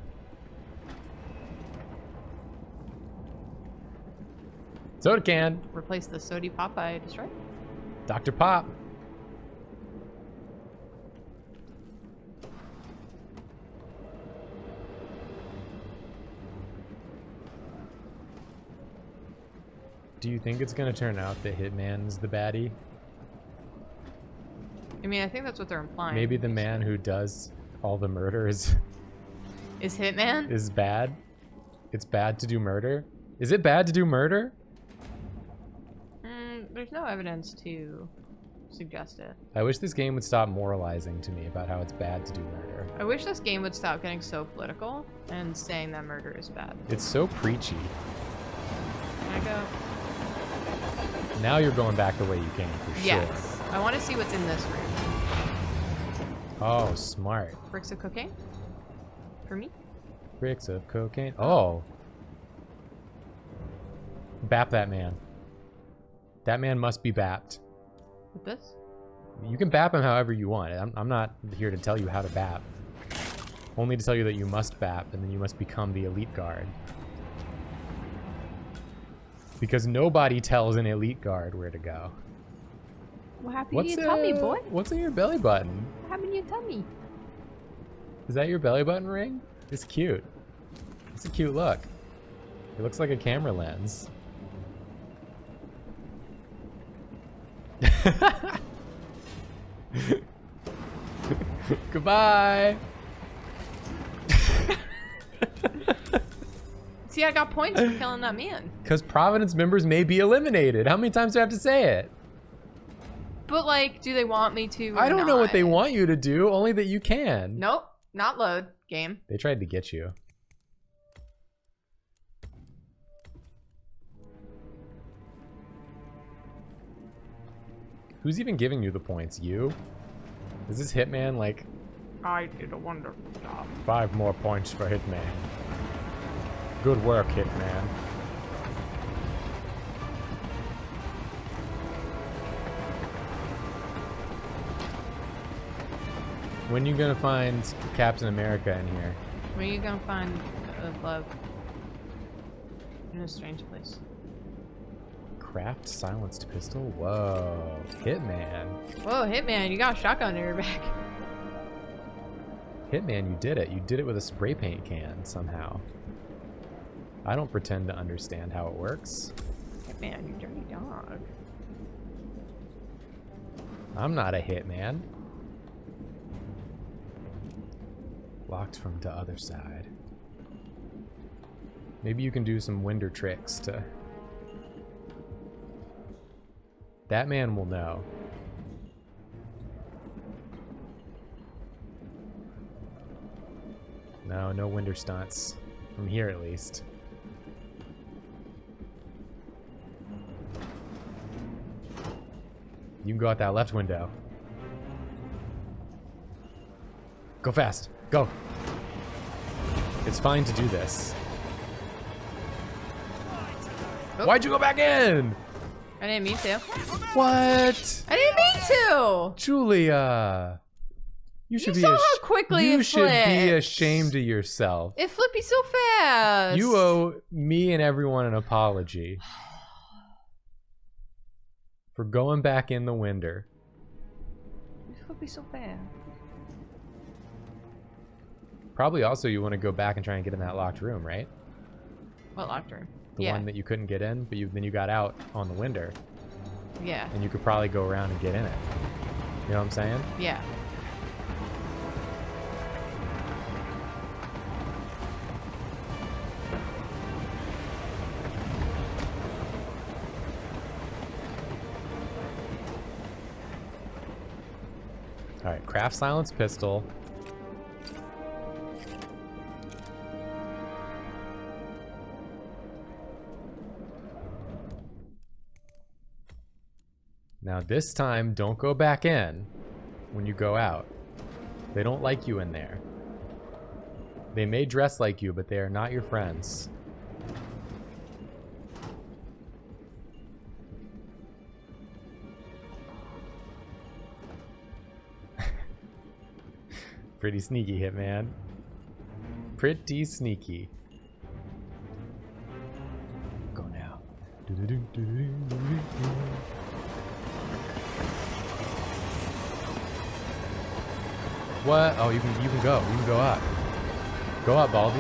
Soda can. Replace the sody pop I destroyed. Dr. Pop. Do you think it's gonna turn out that Hitman's the baddie? I mean, I think that's what they're implying. Maybe the man who does all the murders Is Hitman? is bad? It's bad to do murder? Is it bad to do murder? There's no evidence to suggest it. I wish this game would stop moralizing to me about how it's bad to do murder. I wish this game would stop getting so political and saying that murder is bad. It's so preachy. Can I go? Now you're going back the way you came, for sure. Yes. I want to see what's in this room. Oh, smart. Bricks of cocaine? For me? Bricks of cocaine. Oh. Bap that man. That man must be bapped. With this? You can bap him however you want. I'm not here to tell you how to bap. Only to tell you that you must bap, and then you must become the elite guard. Because nobody tells an elite guard where to go. What happened to your tummy, boy? What's in your belly button? What happened to your tummy? Is that your belly button ring? It's cute. It's a cute look. It looks like a camera lens. Goodbye. See, I got points for killing that man. Because Providence members may be eliminated. How many times do I have to say it? But, like, do they want me to? I don't know what they want you to do, only that you can. Nope. Not load. Game. They tried to get you. Who's even giving you the points? You? Is this Hitman like... I did a wonderful job. 5 more points for Hitman. Good work, Hitman. When you gonna find Captain America in here? Where are you gonna find love? In a strange place. Craft silenced pistol? Whoa. Hitman. Whoa, Hitman, you got a shotgun in your back. Hitman, you did it. You did it with a spray paint can somehow. I don't pretend to understand how it works. Hitman, you dirty dog. I'm not a hitman. Locked from the other side. Maybe you can do some winder tricks to... That man will know. No, no winder stunts. From here at least. You can go out that left window. Go fast. Go. It's fine to do this. Oh. Why'd you go back in? I didn't mean to. What? I didn't mean to! Julia. You should saw how quickly you it should be flipped. ashamed of yourself. It flipped me so fast. You owe me and everyone an apology. For going back in the window. It flipped me so fast. Probably also you want to go back and try and get in that locked room, right? What locked room? The one that you couldn't get in, but then you got out on the window. Yeah. And you could probably go around and get in it. You know what I'm saying? Yeah. Alright, craft silence pistol. Now this time, don't go back in when you go out. They don't like you in there. They may dress like you, but they are not your friends. Pretty sneaky, Hitman. Pretty sneaky. Go now. What? Oh, you can go. You can go up. Go up, Baldy.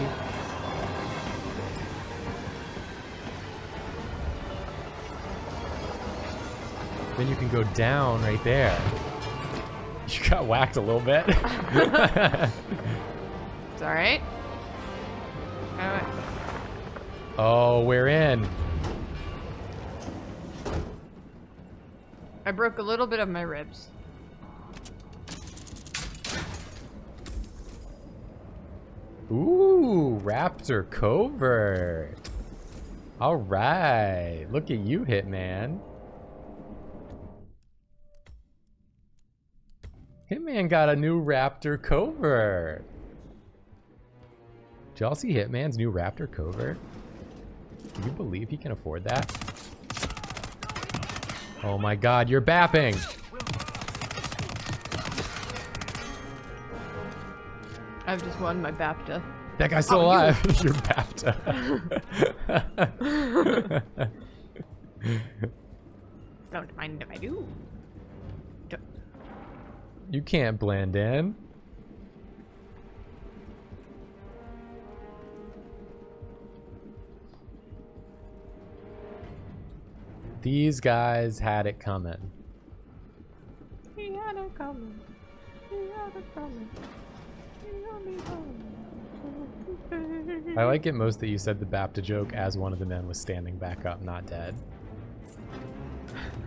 Then you can go down right there. You got whacked a little bit. It's alright. Alright. Oh, we're in. I broke a little bit of my ribs. Ooh, Raptor Covert. All right. Look at you, Hitman. Hitman got a new Raptor Covert. Did y'all see Hitman's new Raptor Covert? Can you believe he can afford that? Oh my god, you're bapping! I've just won my BAFTA. That guy's still alive. You're BAFTA. Don't mind if I do. You can't blend in. These guys had it coming. He had it coming. He had it coming. I like it most that you said the BAFTA joke as one of the men was standing back up, not dead.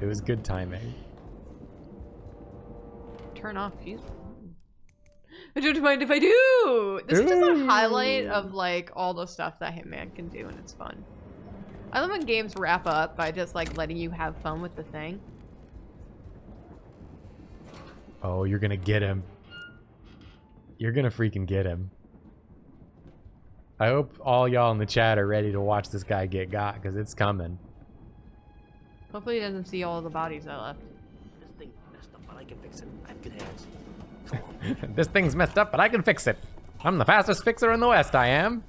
It was good timing. Turn off fuse. I don't mind if I do. This is just a highlight of like all the stuff that Hitman can do, and it's fun. I love when games wrap up by just like letting you have fun with the thing. Oh, you're gonna get him. You're gonna freaking get him. I hope all y'all in the chat are ready to watch this guy get got, because it's coming. Hopefully he doesn't see all the bodies I left. This thing messed up, but I can fix it. I have good hands. This thing's messed up, but I can fix it. I'm the fastest fixer in the West, I am.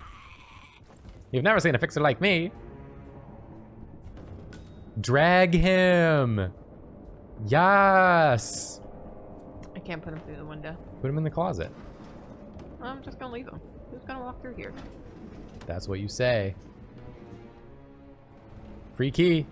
You've never seen a fixer like me. Drag him. Yes. I can't put him through the window. Put him in the closet. I'm just gonna leave him. Who's gonna walk through here? That's what you say. Free key.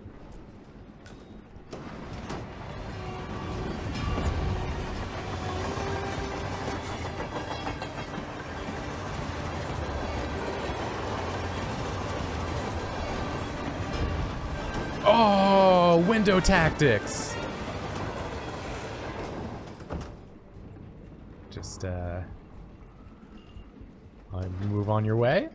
Oh, window tactics. Just, move on your way.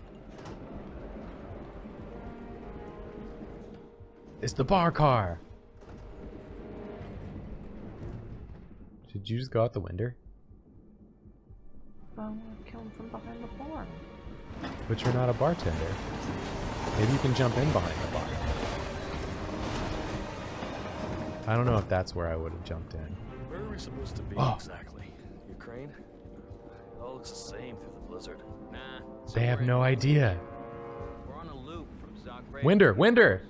It's the bar car. Did you just go out the window? I want to kill him from behind the bar. But you're not a bartender. Maybe you can jump in behind the bar. I don't know if that's where I would have jumped in. Where are we supposed to be exactly? Ukraine? It all looks the same through the blizzard. Nah. They have no idea. We're on a loop from Zagreb. Winder!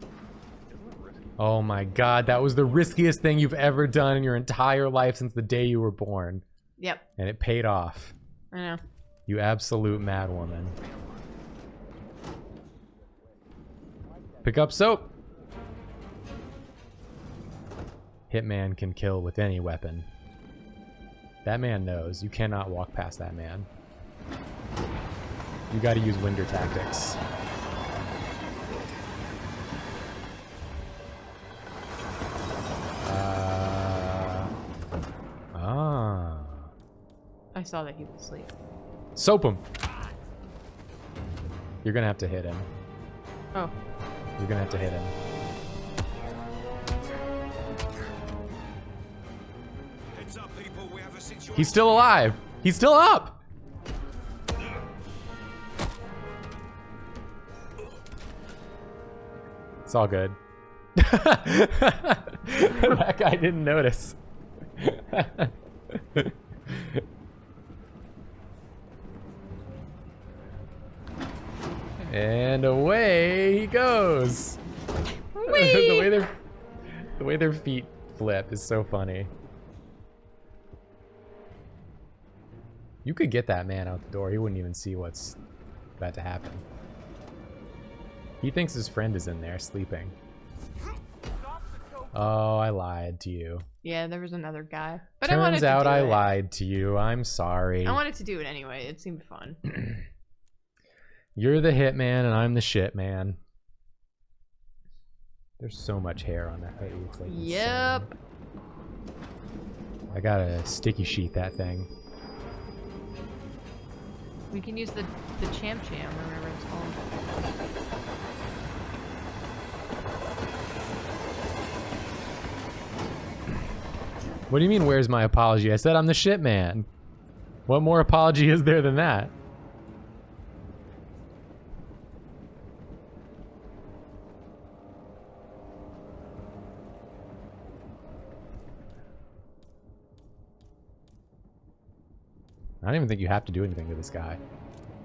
Oh my god, that was the riskiest thing you've ever done in your entire life since the day you were born. Yep. And it paid off. I know. You absolute madwoman. Pick up soap. Hitman can kill with any weapon. That man knows. You cannot walk past that man. You gotta use Winder tactics. I saw that he was asleep. Soap him. You're gonna have to hit him. Oh. You're gonna have to hit him. Heads up, people. We have a situation. He's still alive. He's still up. It's all good. That guy didn't notice. And away he goes. the way their feet flip is so funny. You could get that man out the door. He wouldn't even see what's about to happen. He thinks his friend is in there sleeping. Oh, I lied to you. Yeah, there was another guy. But Turns out I lied to you. I'm sorry. I wanted to do it anyway. It seemed fun. You're the hitman and I'm the shit man. There's so much hair on that hoodie. It's like yep. Insane. I gotta sticky sheet that thing. We can use the champ or whatever it's called. What do you mean, where's my apology? I said I'm the shit man. What more apology is there than that? I don't even think you have to do anything to this guy.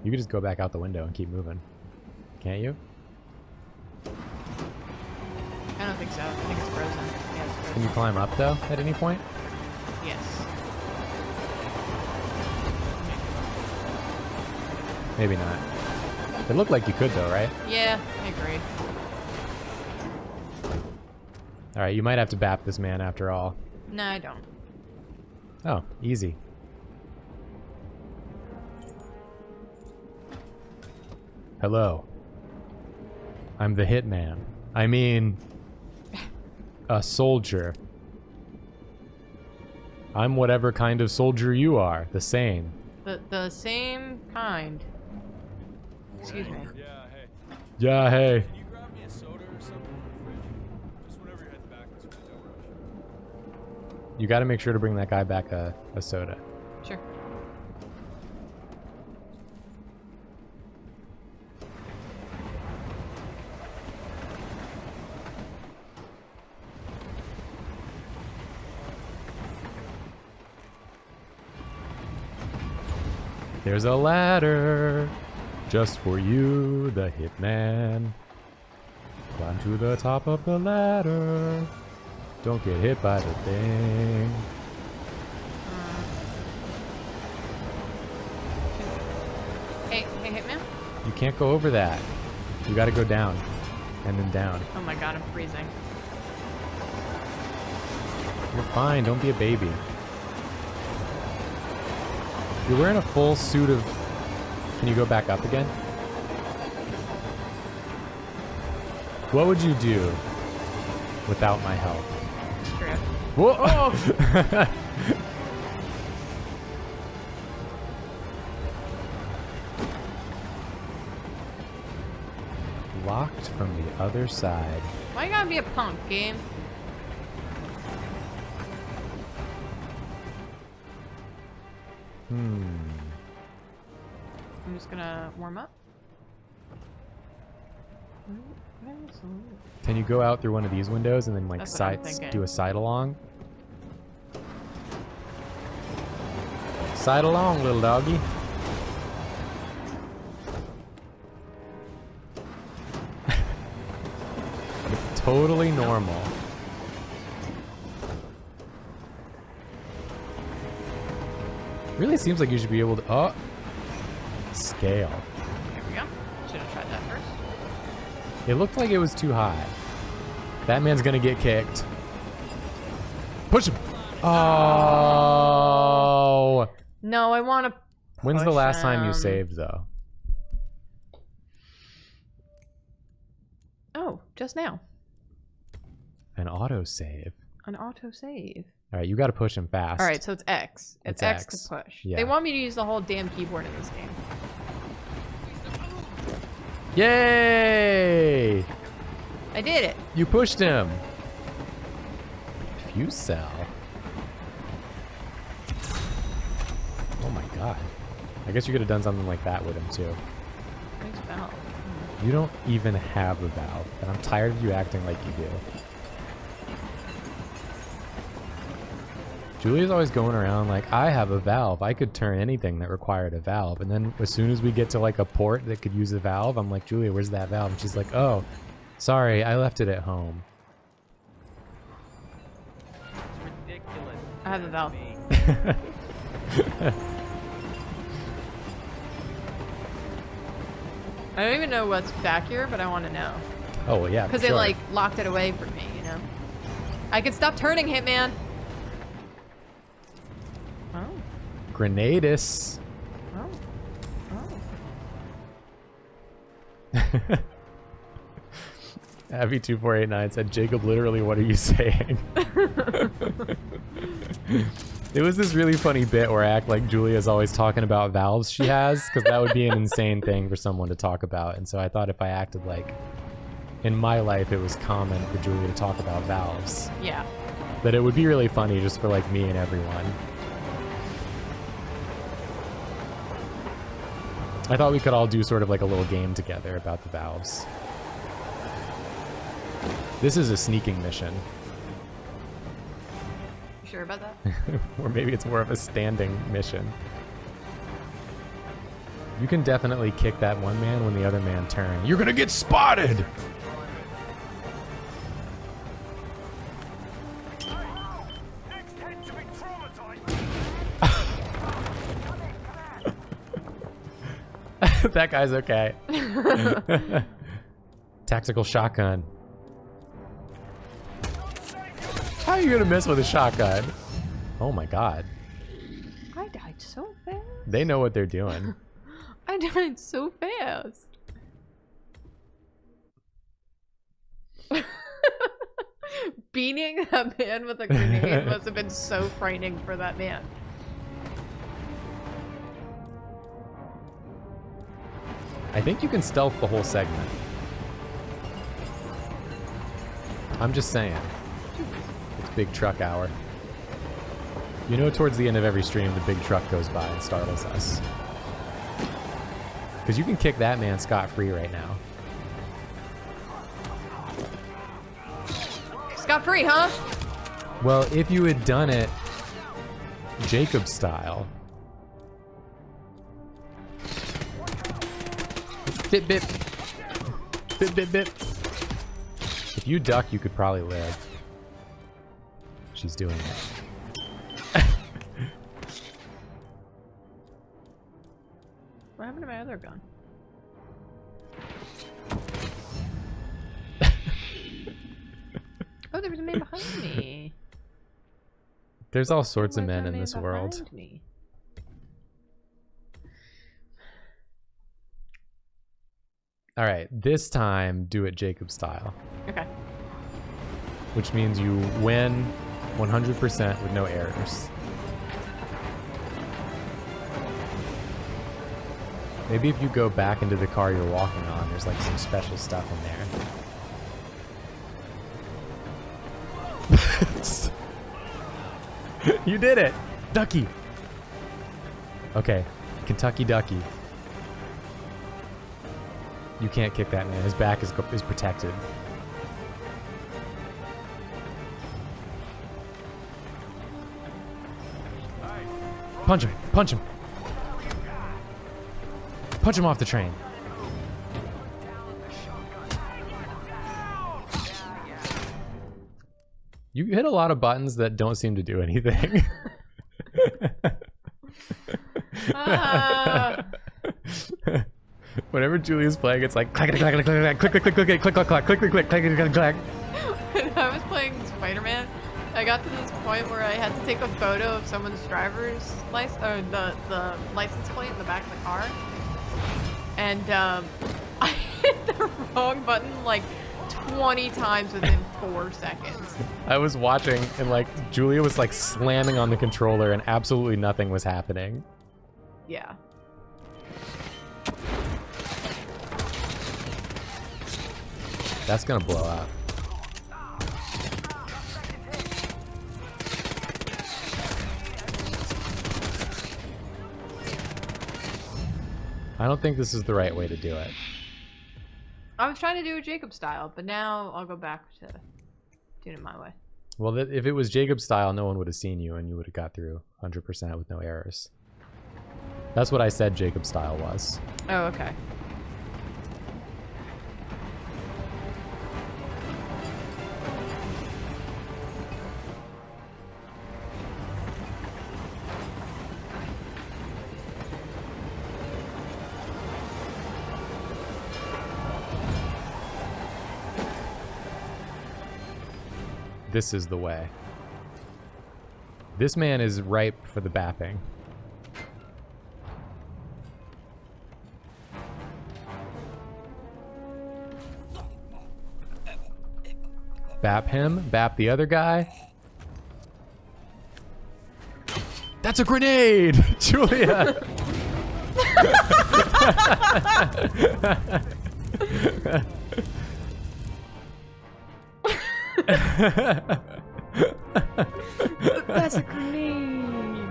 You could just go back out the window and keep moving. Can't you? I don't think so. I think it's frozen. Yeah, it's frozen. Can you climb up, though, at any point? Yes. Maybe not. It looked like you could, though, right? Yeah, I agree. Alright, you might have to bap this man after all. No, I don't. Oh, easy. Hello. I'm the hitman. I mean, a soldier. I'm whatever kind of soldier you are. The same. The same kind. Excuse me. Yeah, hey. Can you grab me a soda or something from the fridge? Just whenever you're heading back this way, don't rush. You gotta make sure to bring that guy back a soda. Sure. There's a ladder just for you, the Hitman. Climb to the top of the ladder. Don't get hit by the thing. Hey, Hitman? You can't go over that. You gotta go down. And then down. Oh my god, I'm freezing. You're fine, don't be a baby. You're wearing a full suit of... Can you go back up again? What would you do without my help? Drift. Whoa! Oh! Locked from the other side. Why you gotta be a punk, game? I'm just gonna warm up. Can you go out through one of these windows and then like That's what I'm side thinking. do a side along? Side along, little doggy. Totally normal. Really seems like you should be able to... Oh! Scale. Here we go. Should have tried that first. It looked like it was too high. That man's gonna get kicked. Push him! Oh! No, I want to. When's the last time you saved, though? Oh, just now. An autosave. An autosave. Alright, you gotta push him fast. Alright, so it's X. It's X to push. Yeah. They want me to use the whole damn keyboard in this game. Yay! I did it. You pushed him. Fuse cell. Oh my god. I guess you could have done something like that with him too. Nice valve. You don't even have a valve, and I'm tired of you acting like you do. Julia's always going around like, I have a valve. I could turn anything that required a valve. And then as soon as we get to like a port that could use a valve, I'm like, Julia, where's that valve? And she's like, oh, sorry, I left it at home. Ridiculous. I have a valve. I don't even know what's back here, but I want to know. Oh, well, yeah. Because they like locked it away from me, you know? I can stop turning, Hitman. Oh. Grenadis. Oh. Abby2489 said, Jacob, literally, what are you saying? It was this really funny bit where I act like Julia's always talking about valves she has, because that would be an insane thing for someone to talk about. And so I thought if I acted like in my life it was common for Julia to talk about valves. Yeah. That it would be really funny just for like me and everyone. I thought we could all do sort of like a little game together about the valves. This is a sneaking mission. You sure about that? Or maybe it's more of a standing mission. You can definitely kick that one man when the other man turns. You're gonna get spotted! That guy's okay. Tactical shotgun. How are you gonna mess with a shotgun? Oh my god. I died so fast. They know what they're doing. I died so fast. Beating that man with a grenade must have been so frightening for that man. I think you can stealth the whole segment. I'm just saying. It's big truck hour. You know, towards the end of every stream, the big truck goes by and startles us. Because you can kick that man scot-free right now. Scot-free, huh? Well, if you had done it Jacob style. Bip, bip. Bip, bip, bip. If you duck, you could probably live. She's doing it. What happened to my other gun? Oh, there was a man behind me. There's all sorts of men in this world. Me? All right, this time do it Jacob style. Okay. Which means you win 100% with no errors. Maybe if you go back into the car you're walking on, there's like some special stuff in there. You did it! Ducky! Okay, Kentucky Ducky. You can't kick that man. His back is protected. Punch him! Punch him! Punch him off the train. You hit a lot of buttons that don't seem to do anything. Whenever Julia's playing, it's like clack clack clack clack click click click click click click click click click click click click click. When I was playing Spider-Man, I got to this point where I had to take a photo of someone's driver's license, or the license plate in the back of the car, and I hit the wrong button like 20 times within 4 seconds. I was watching and like Julia was like slamming on the controller and absolutely nothing was happening. Yeah. That's gonna blow up. I don't think this is the right way to do it. I was trying to do it Jacob style, but now I'll go back to doing it my way. Well, if it was Jacob style, no one would have seen you and you would have got through 100% with no errors. That's what I said Jacob style was. Oh, okay. This is the way. This man is ripe for the bapping. Bap him, bap the other guy. That's a grenade! Julia! That's a grenade.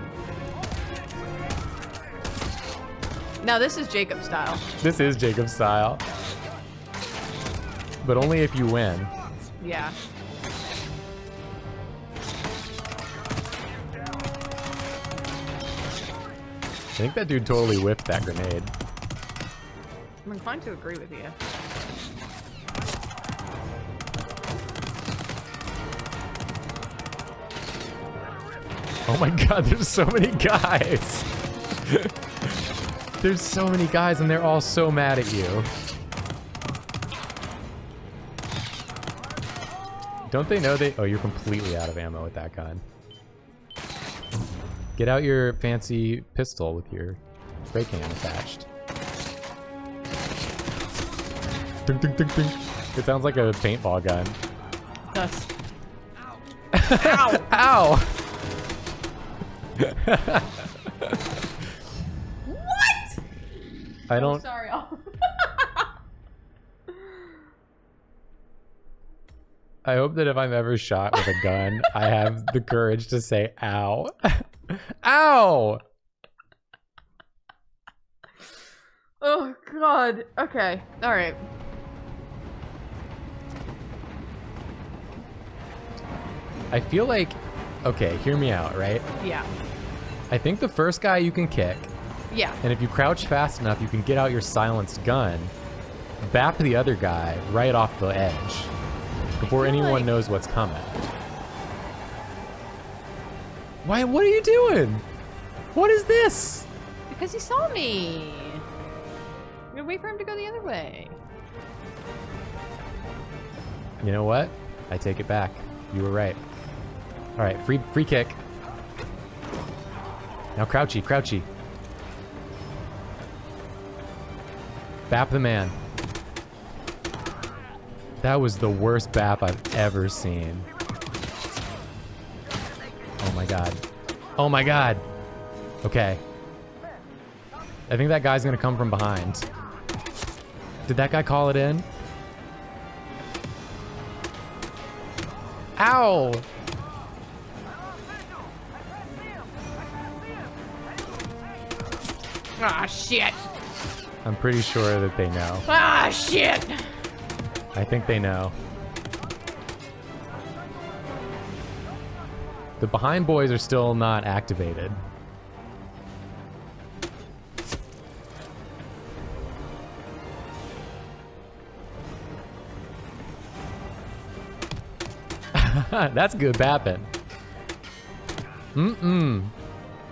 Now this is Jacob style. This is Jacob style. But only if you win. Yeah. I think that dude totally whipped that grenade. I'm inclined to agree with you. Oh my god, there's so many guys. There's so many guys and they're all so mad at you. Don't they know they... Oh, you're completely out of ammo with that gun. Get out your fancy pistol with your spray can attached. Ding, ding, ding, ding. It sounds like a paintball gun. It does. Ow! Ow! What? I don't... Oh, sorry. I hope that if I'm ever shot with a gun, I have the courage to say, ow. Ow! Oh, God. Okay. All right. I feel like... Okay, hear me out, right? Yeah. I think the first guy you can kick. Yeah. And if you crouch fast enough, you can get out your silenced gun bap the other guy right off the edge before anyone knows what's coming. Why? What are you doing? What is this? Because he saw me. I'm gonna wait for him to go the other way. You know what? I take it back. You were right. All right, free kick. Now crouchy, crouchy. Bap the man. That was the worst bap I've ever seen. Oh my god. Oh my god. Okay. I think that guy's gonna come from behind. Did that guy call it in? Ow! Ah, shit. I'm pretty sure that they know. Ah, shit. I think they know. The behind boys are still not activated. That's good bapping.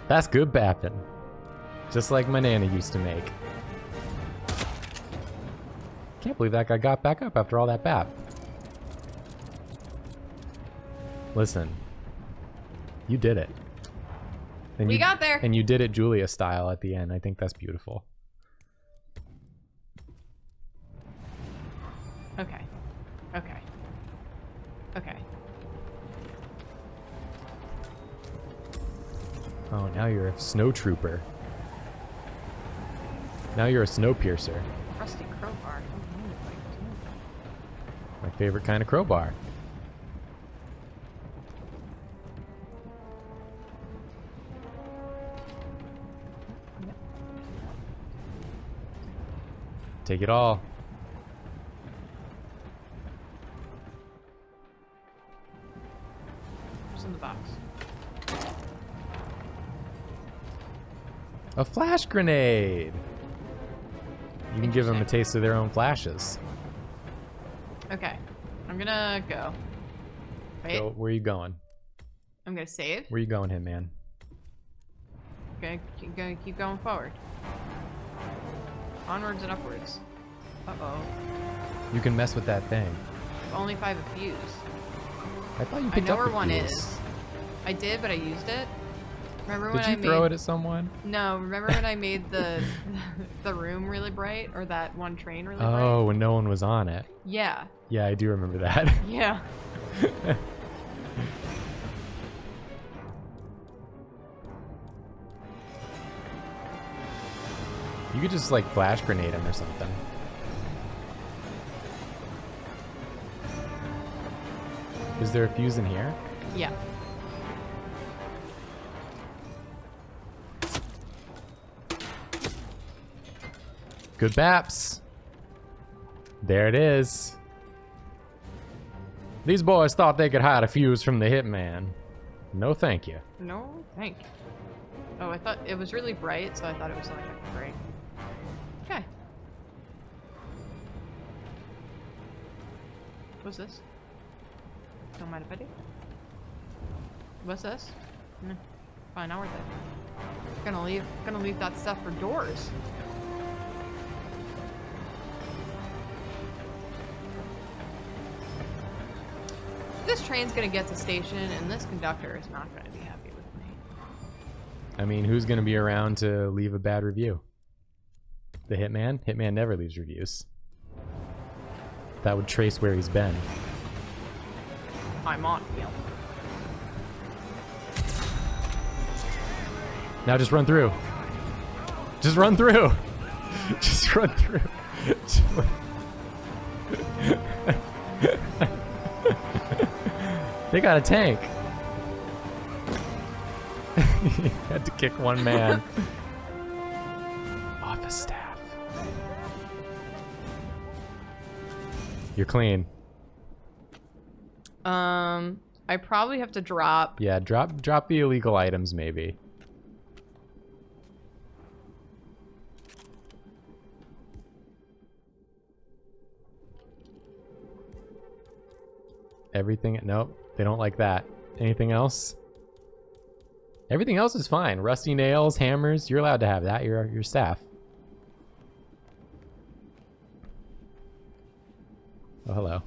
That's good bapping. Just like my nana used to make. Can't believe that guy got back up after all that bap. Listen. You did it. And We got there. And you did it Julia style at the end. I think that's beautiful. Okay. Okay. Okay. Oh, now you're a snow trooper. Now you're a snow piercer. Rusty crowbar. My favorite kind of crowbar. Take it all. What's in the box? A flash grenade. You can give them a taste of their own flashes. Okay. I'm gonna go. Wait. So, where are you going? I'm gonna save. Where are you going, Hitman? Gonna keep going forward. Onwards and upwards. Uh-oh. You can mess with that thing. Only 5 a fuse. I thought you I picked know up where the one fuse. is. I did, but I used it. Remember Did when you throw it at someone? No, remember when I made the the room really bright, or that one train really bright? Oh, when no one was on it. Yeah. Yeah, I do remember that. Yeah. You could just like flash grenade him or something. Is there a fuse in here? Yeah. Good baps. There it is. These boys thought they could hide a fuse from the Hitman. No thank you. No, thank you. Oh, I thought it was really bright, so I thought it was something I could break. Okay. What's this? Don't mind if I do. What's this? Fine, not worth it. Gonna leave that stuff for doors. This train's gonna get to station, and this conductor is not gonna be happy with me. I mean, who's gonna be around to leave a bad review? The Hitman? Hitman never leaves reviews. That would trace where he's been. I'm on field. Now just run through. Just run through. Just run through. They got a tank. He had to kick one man. Office staff. You're clean. I probably have to drop. Yeah, drop the illegal items maybe. Everything, nope, they don't like that. Anything else? Everything else is fine. Rusty nails, hammers, you're allowed to have that. Your staff. Oh, hello.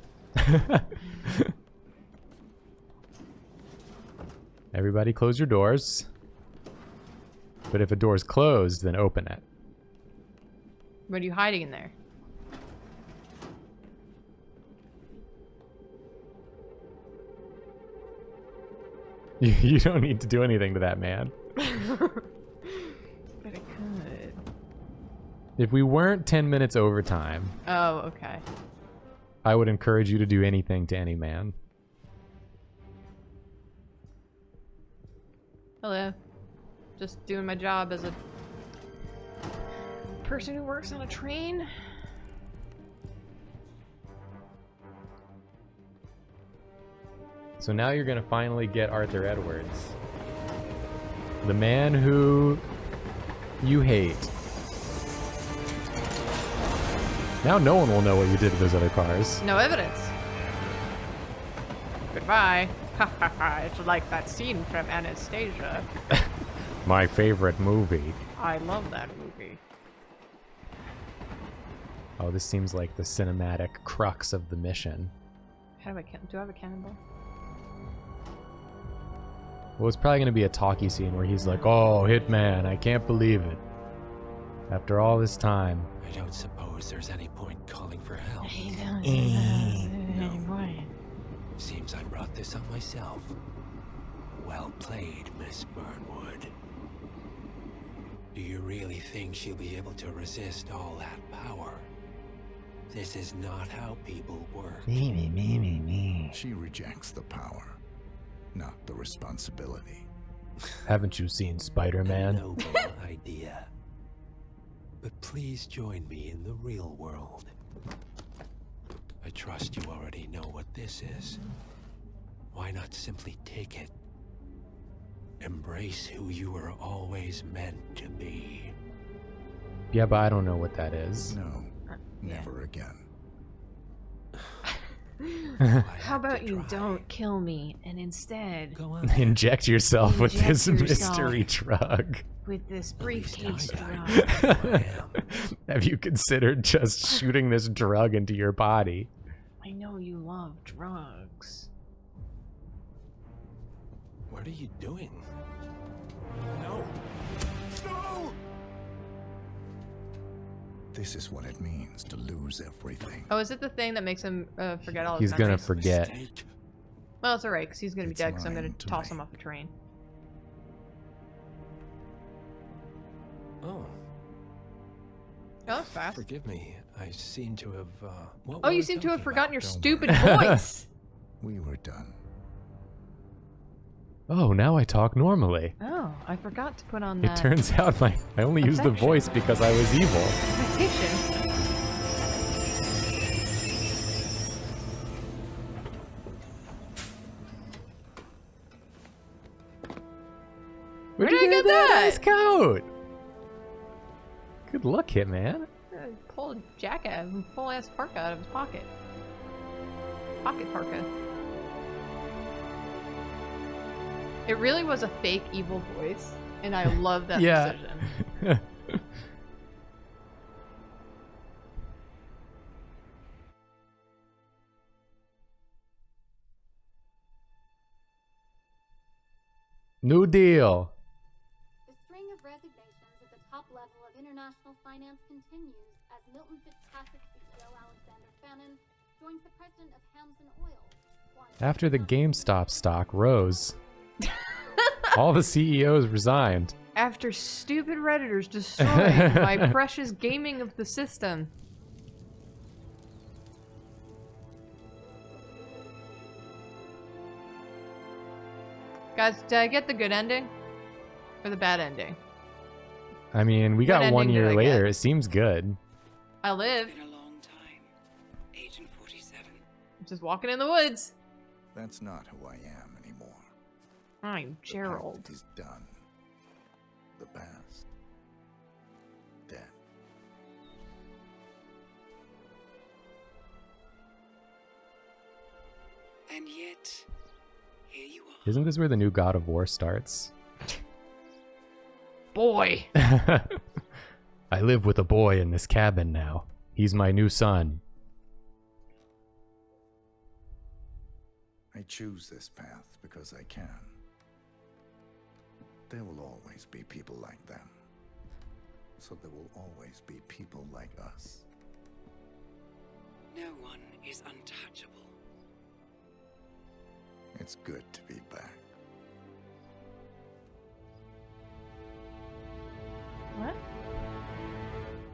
Everybody close your doors. But if a door's closed, then open it. What are you hiding in there? You don't need to do anything to that man. But I could. If we weren't 10 minutes overtime, Oh, okay. I would encourage you to do anything to any man. Hello. Just doing my job as a person who works on a train. So now you're gonna finally get Arthur Edwards. The man who you hate. Now no one will know what you did to those other cars. No evidence. Goodbye. Ha ha ha. It's like that scene from Anastasia. My favorite movie. I love that movie. Oh, this seems like the cinematic crux of the mission. How do I have a cannonball? Well, it's probably going to be a talkie scene where he's like, "Oh, Hitman, I can't believe it. After all this time." I don't suppose there's any point calling for help. No. Seems I brought this on myself. Well played, Miss Burnwood. Do you really think she'll be able to resist all that power? This is not how people work. She rejects the power, not the responsibility. Haven't you seen Spider-Man? A noble idea. But please join me in the real world. I trust you already know what this is. Why not simply take it? Embrace who you were always meant to be. Yeah, but I don't know what that is. No, never again. How about you don't kill me and instead Inject yourself with Inject this yourself. mystery drug. with this briefcase drug? Have you considered just shooting this drug into your body? I know you love drugs. What are you doing? No. No! This is what it means to lose everything. Oh, is it the thing that makes him forget all his He's gonna memories? forget. Well, it's alright, because he's gonna be It's dead, because I'm mine gonna to toss him off a train. Oh. Oh, that's fast. Forgive me. I seem to have, what Oh, were you we seem to have talking forgotten your about? stupid voice! We were done. Oh, now I talk normally. Oh, I forgot to put on It that turns out I only used the affection. voice because I was evil. affectation. Where did I get that? Nice coat. Good luck, Hitman. Pull a jacket, full ass parka out of his pocket. Pocket parka. It really was a fake evil voice, and I love that Yeah. decision. New deal. The string of resignations at the top level of international finance continues as Milton Fitzpatrick CEO Alexander Fannin joins the president of Hamson Oil. After the GameStop stock rose, all the CEOs resigned. After stupid Redditors destroying my precious gaming of the system. Guys, did I get the good ending? Or the bad ending? I mean, we What got 1 ending did year I later. get? It seems good. I live. Just walking in the woods. That's not who I am anymore. I'm Gerald. It is done. The past. Dead. And yet, here you are. Isn't this where the new God of War starts? Boy! I live with a boy in this cabin now. He's my new son. I choose this path because I can. There will always be people like them. So there will always be people like us. No one is untouchable. It's good to be back. What?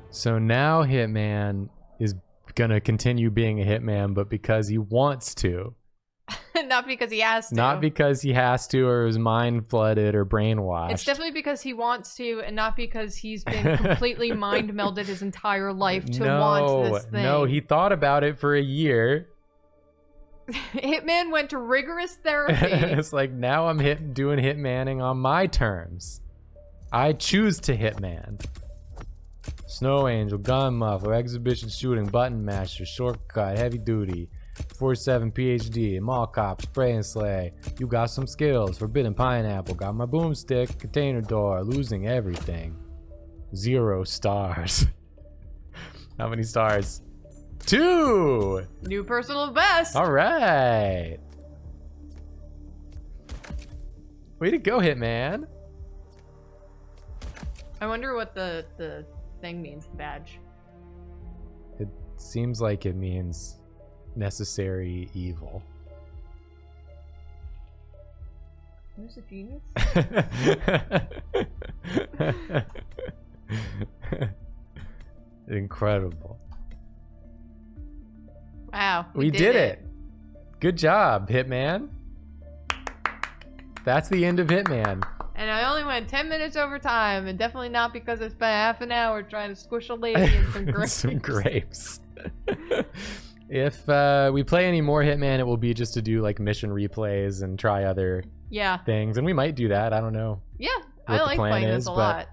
So now Hitman is gonna continue being a hitman, but because he wants to. Not because he has to. Not because he has to, or is mind flooded or brainwashed. It's definitely because he wants to, and not because he's been completely mind melded his entire life to want this thing. No, he thought about it for a year. Hitman went to rigorous therapy. It's like, now I'm doing hitmanning on my terms. I choose to hitman. Snow Angel, Gun Muffler, Exhibition Shooting, Button Master, Shortcut, Heavy Duty, 47 PhD, Mall Cop, Spray and Slay. You got some skills. Forbidden Pineapple, got my boomstick, Container Door, Losing Everything. 0 stars. How many stars? 2! New personal best. All right. Way to go, Hitman. I wonder what the thing means, the badge. It seems like it means necessary evil. Who's a genius? Incredible. Wow. We did it. Good job, Hitman. That's the end of Hitman. And I only went 10 minutes over time, and definitely not because I spent half an hour trying to squish a lady in some grapes. Some grapes. If we play any more Hitman, it will be just to do like mission replays and try other things. And we might do that. I don't know. Yeah, I like playing this a lot.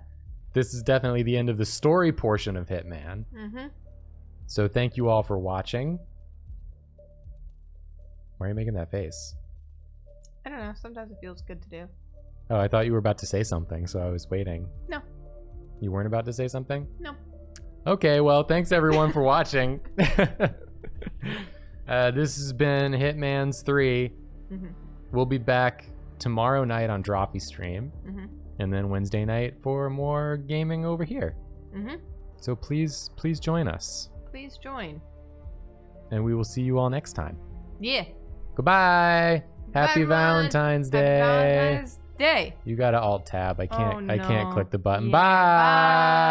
This is definitely the end of the story portion of Hitman. Mm-hmm. So thank you all for watching. Why are you making that face? I don't know. Sometimes it feels good to do. Oh, I thought you were about to say something, so I was waiting. No. You weren't about to say something? No. Okay, well, thanks everyone for watching. This has been Hitman's 3. Mm-hmm. We'll be back tomorrow night on Droppy Stream. Mm-hmm. And then Wednesday night for more gaming over here. Mm-hmm. So please join us. Please join. And we will see you all next time. Yeah. Goodbye. Happy everyone. Valentine's Day. Happy Valentine's Day. You gotta alt tab. I can't Oh, no. click the button. Yeah. Bye. Bye.